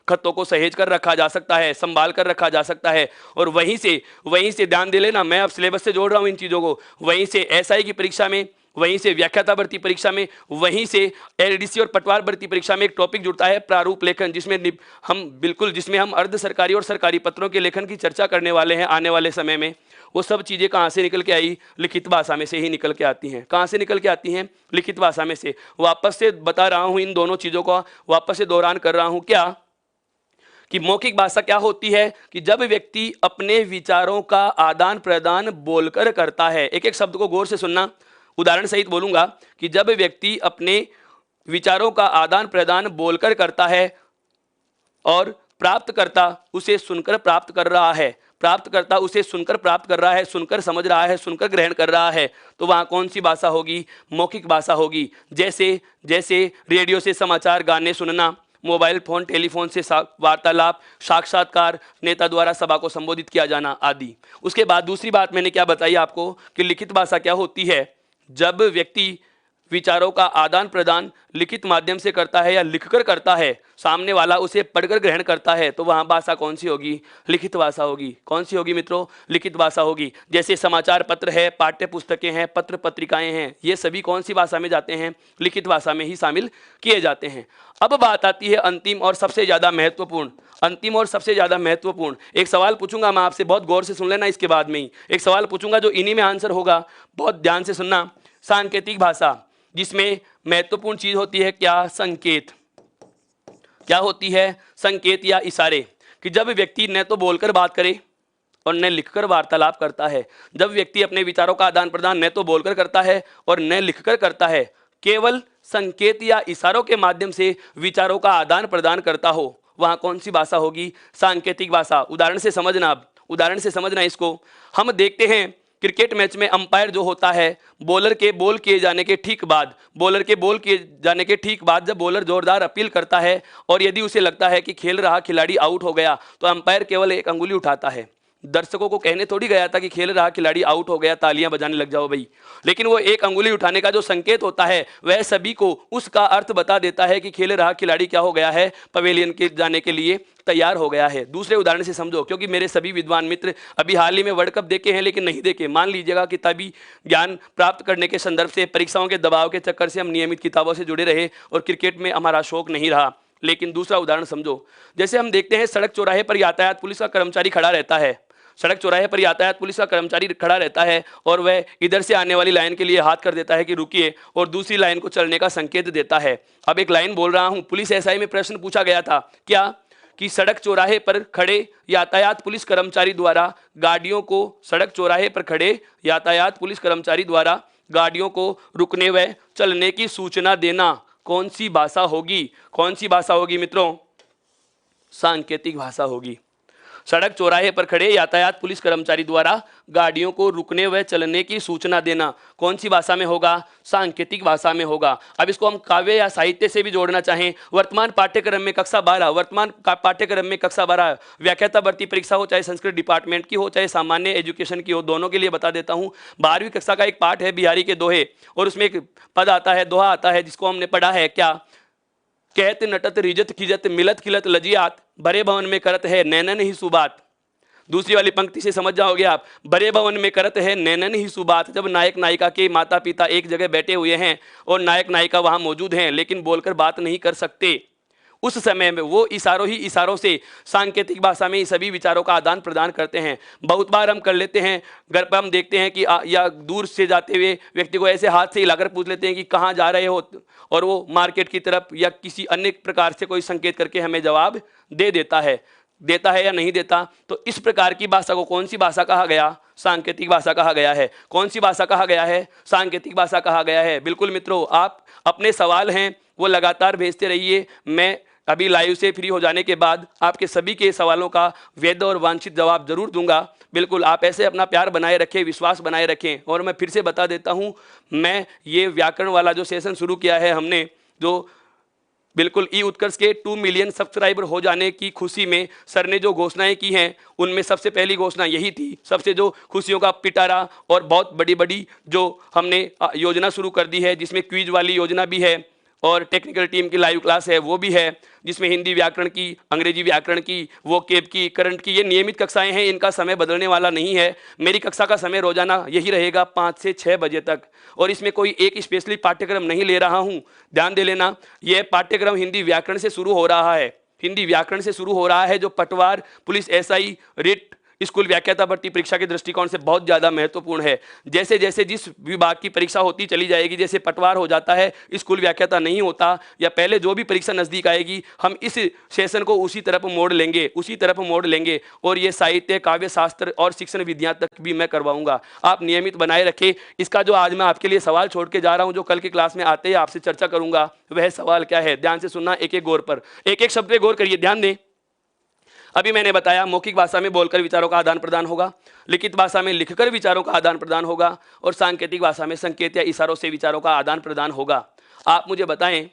खतों को सहेज कर रखा जा सकता है, संभाल कर रखा जा सकता है, और वहीं से ध्यान दे लेना, मैं अब सिलेबस से जोड़ रहा हूं इन चीजों को। वहीं से एसआई की परीक्षा में, वहीं से व्याख्याता भर्ती परीक्षा में, वहीं से एलडीसी और पटवार भर्ती परीक्षा में एक टॉपिक जुड़ता है प्रारूप लेखन, जिसमें हम अर्ध सरकारी और सरकारी पत्रों के लेखन की चर्चा करने वाले हैं आने वाले समय में। वो सब चीजें कहाँ से निकल के आई? लिखित भाषा में से ही निकल के आती हैं। कहाँ से निकल के आती हैं? लिखित भाषा में से। वापस से बता रहा हूं, इन दोनों चीजों को वापस से दोहरान कर रहा हूं क्या कि मौखिक भाषा क्या होती है कि जब व्यक्ति अपने विचारों का आदान प्रदान बोलकर करता है। एक एक शब्द को गौर से सुनना, उदाहरण सहित बोलूंगा कि जब व्यक्ति अपने विचारों का आदान प्रदान बोलकर करता है और प्राप्तकर्ता उसे सुनकर प्राप्त कर रहा है, प्राप्तकर्ता उसे सुनकर प्राप्त कर रहा है, सुनकर समझ रहा है, सुनकर ग्रहण कर रहा है, तो वहाँ कौन सी भाषा होगी? मौखिक भाषा होगी। जैसे रेडियो से समाचार, गाने सुनना, मोबाइल फोन, टेलीफोन से वार्तालाप, साक्षात्कार, नेता द्वारा सभा को संबोधित किया जाना आदि। उसके बाद दूसरी बात मैंने क्या बताई आपको कि लिखित भाषा क्या होती है? जब व्यक्ति विचारों का आदान प्रदान लिखित माध्यम से करता है या लिखकर करता है, सामने वाला उसे पढ़कर ग्रहण करता है, तो वहाँ भाषा कौन सी होगी? लिखित भाषा होगी। कौन सी होगी मित्रों? लिखित भाषा होगी। जैसे समाचार पत्र है, पाठ्य पुस्तकें हैं, पत्र पत्रिकाएं हैं, ये सभी कौन सी भाषा में जाते हैं? लिखित भाषा में ही शामिल किए जाते हैं। अब बात आती है अंतिम और सबसे ज़्यादा महत्वपूर्ण, एक सवाल पूछूंगा मैं आपसे, बहुत गौर से सुन लेना। इसके बाद में ही एक सवाल पूछूंगा जो इन्हीं में आंसर होगा, बहुत ध्यान से सुनना। सांकेतिक भाषा, जिसमें महत्वपूर्ण चीज होती है क्या? संकेत। क्या होती है? संकेत या इशारे। कि जब व्यक्ति न तो बोलकर बात करे और न लिखकर वार्तालाप करता है, जब व्यक्ति अपने विचारों का आदान प्रदान न तो बोलकर करता है और न लिखकर करता है, केवल संकेत या इशारों के माध्यम से विचारों का आदान प्रदान करता हो, वहां कौन सी भाषा होगी? सांकेतिक भाषा। उदाहरण से समझना इसको। हम देखते हैं क्रिकेट मैच में अंपायर जो होता है, बॉलर के बॉल किए जाने के ठीक बाद जब बॉलर जोरदार अपील करता है और यदि उसे लगता है कि खेल रहा खिलाड़ी आउट हो गया, तो अंपायर केवल एक अंगुली उठाता है। दर्शकों को कहने थोड़ी गया था कि खेल रहा खिलाड़ी आउट हो गया, तालियां बजाने लग जाओ भाई। लेकिन वो एक अंगुली उठाने का जो संकेत होता है, वह सभी को उसका अर्थ बता देता है कि खेल रहा खिलाड़ी क्या हो गया है? पवेलियन के जाने के लिए तैयार हो गया है। दूसरे उदाहरण से समझो, क्योंकि मेरे सभी विद्वान मित्र अभी हाल ही में वर्ल्ड कप देखे हैं लेकिन नहीं देखे। मान लीजिएगा कि तभी ज्ञान प्राप्त करने के संदर्भ से, परीक्षाओं के दबाव के चक्कर से हम नियमित किताबों से जुड़े रहे और क्रिकेट में हमारा शौक नहीं रहा। लेकिन दूसरा उदाहरण समझो, जैसे हम देखते हैं सड़क चौराहे पर यातायात पुलिस का कर्मचारी खड़ा रहता है, और वह इधर से आने वाली लाइन के लिए हाथ कर देता है कि रुकिए, और दूसरी लाइन को चलने का संकेत देता है। अब एक लाइन बोल रहा हूं, पुलिस एसआई में प्रश्न पूछा गया था क्या कि सड़क चौराहे पर खड़े यातायात पुलिस कर्मचारी द्वारा गाड़ियों को सड़क चौराहे पर खड़े यातायात पुलिस कर्मचारी द्वारा गाड़ियों को रुकने व चलने की सूचना देना कौन सी भाषा होगी? कौन सी भाषा होगी मित्रों? सांकेतिक भाषा होगी। सड़क चौराहे पर खड़े यातायात पुलिस कर्मचारी द्वारा गाड़ियों को रुकने व चलने की सूचना देना कौन सी भाषा में होगा? सांकेतिक भाषा में होगा। अब इसको हम काव्य या साहित्य से भी जोड़ना चाहें, वर्तमान पाठ्यक्रम में कक्षा 12 व्याख्याता भर्ती परीक्षा हो, चाहे संस्कृत डिपार्टमेंट की हो, चाहे सामान्य एजुकेशन की हो, दोनों के लिए बता देता हूं। 12वीं कक्षा का एक पाठ है बिहारी के दोहे, और उसमें एक पद आता है, दोहा आता है, जिसको हमने पढ़ा है क्या? कहत नटत रिजत खिजत मिलत खिलत लजियात, बड़े भवन में करत है नैनन ही सुबात। दूसरी वाली पंक्ति से समझ जाओगे आप, बड़े भवन में करत है नैनन ही सुबात। जब नायक नायिका के माता पिता एक जगह बैठे हुए हैं और नायक नायिका वहां मौजूद हैं लेकिन बोलकर बात नहीं कर सकते, उस समय में वो इशारों से सांकेतिक भाषा में सभी विचारों का आदान प्रदान करते हैं। बहुत बार हम कर लेते हैं, घर पर हम देखते हैं कि या दूर से जाते हुए व्यक्ति को ऐसे हाथ से हिलाकर पूछ लेते हैं कि कहाँ जा रहे हो, और वो मार्केट की तरफ या किसी अन्य प्रकार से कोई संकेत करके हमें जवाब दे देता है या नहीं देता। तो इस प्रकार की भाषा को कौन सी भाषा कहा गया? सांकेतिक भाषा कहा गया है। कौन सी भाषा कहा गया है? सांकेतिक भाषा कहा गया है। बिल्कुल मित्रों, आप अपने सवाल हैं वो लगातार भेजते रहिए। मैं अभी लाइव से फ्री हो जाने के बाद आपके सभी के सवालों का वैध और वांछित जवाब जरूर दूंगा। बिल्कुल आप ऐसे अपना प्यार बनाए रखें, विश्वास बनाए रखें। और मैं फिर से बता देता हूं, मैं ये व्याकरण वाला जो सेशन शुरू किया है हमने, जो बिल्कुल ई उत्कर्ष के 2 मिलियन सब्सक्राइबर हो जाने की खुशी में सर ने जो घोषणाएं की हैं, उनमें सबसे पहली घोषणा यही थी। सबसे जो खुशियों का पिटारा और बहुत बड़ी बड़ी जो हमने योजना शुरू कर दी है, जिसमें क्विज वाली योजना भी है और टेक्निकल टीम की लाइव क्लास है वो भी है, जिसमें हिंदी व्याकरण की, अंग्रेजी व्याकरण की, वोकेब की, करंट की, ये नियमित कक्षाएं हैं, इनका समय बदलने वाला नहीं है। मेरी कक्षा का समय रोजाना यही रहेगा 5 से 6 बजे तक, और इसमें कोई एक स्पेशली पाठ्यक्रम नहीं ले रहा हूं, ध्यान दे लेना। यह पाठ्यक्रम हिंदी व्याकरण से शुरू हो रहा है, हिंदी व्याकरण से शुरू हो रहा है, जो पटवार, पुलिस एसआई, रिट, स्कूल व्याख्याता भर्ती परीक्षा के दृष्टिकोण से बहुत ज़्यादा महत्वपूर्ण है। जैसे जैसे जिस विभाग की परीक्षा होती चली जाएगी, जैसे पटवार हो जाता है, स्कूल व्याख्याता नहीं होता, या पहले जो भी परीक्षा नज़दीक आएगी, हम इस सेशन को उसी तरफ मोड़ लेंगे, और ये साहित्य, काव्य शास्त्र और शिक्षण विधियाँ तक भी मैं करवाऊंगा। आप नियमित बनाए रखें। इसका जो आज मैं आपके लिए सवाल छोड़ के जा रहा हूँ, जो कल की क्लास में आते ही आपसे चर्चा करूंगा, वह सवाल क्या है? ध्यान से सुनना, एक एक गौर पर, एक एक शब्द पे गौर करिए, ध्यान दें। अभी मैंने बताया मौखिक भाषा में बोलकर विचारों का आदान प्रदान होगा, लिखित भाषा में लिखकर विचारों का आदान प्रदान होगा, और सांकेतिक भाषा में संकेत या इशारों से विचारों का आदान प्रदान होगा। आप मुझे बताएं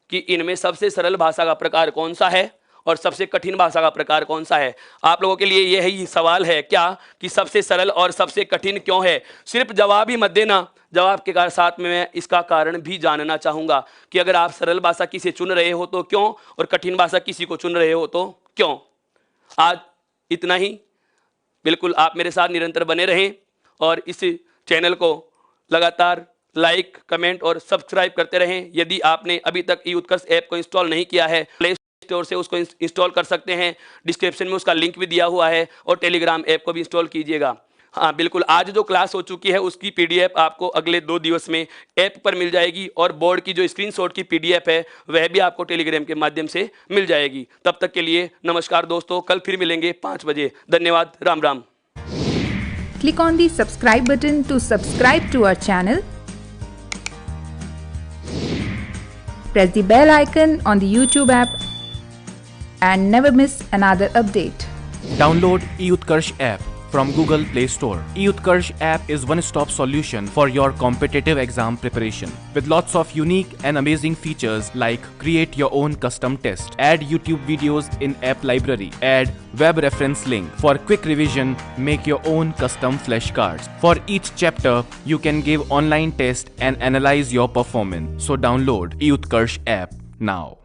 कि इनमें सबसे सरल भाषा का प्रकार कौन सा है और सबसे कठिन भाषा का प्रकार कौन सा है? आप लोगों के लिए यही सवाल है क्या कि सबसे सरल और सबसे कठिन क्यों है? सिर्फ जवाब ही मत देना, जवाब के साथ में मैं इसका कारण भी जानना चाहूँगा कि अगर आप सरल भाषा किसे चुन रहे हो तो क्यों, और कठिन भाषा किसी को चुन रहे हो तो क्यों। आज इतना ही। बिल्कुल आप मेरे साथ निरंतर बने रहें और इस चैनल को लगातार लाइक, कमेंट और सब्सक्राइब करते रहें। यदि आपने अभी तक ई उत्कर्ष ऐप को इंस्टॉल नहीं किया है, प्ले स्टोर से उसको इंस्टॉल कर सकते हैं, डिस्क्रिप्शन में उसका लिंक भी दिया हुआ है, और टेलीग्राम ऐप को भी इंस्टॉल कीजिएगा। हाँ बिल्कुल, आज जो क्लास हो चुकी है उसकी पीडीएफ आपको अगले 2 दिवस में ऐप पर मिल जाएगी, और बोर्ड की जो स्क्रीनशॉट की पीडीएफ है वह भी आपको टेलीग्राम के माध्यम से मिल जाएगी। तब तक के लिए नमस्कार दोस्तों, कल फिर मिलेंगे 5 बजे। धन्यवाद, Ram Ram. Click on the subscribe button to subscribe to our channel. Press the bell icon on the YouTube app and never miss another update. Download eUtkarsh app from Google Play Store. eUtkarsh app is one-stop solution for your competitive exam preparation with lots of unique and amazing features like create your own custom test, add YouTube videos in app library, add web reference link for quick revision, make your own custom flashcards. For each chapter, you can give online test and analyze your performance. So download eUtkarsh app now.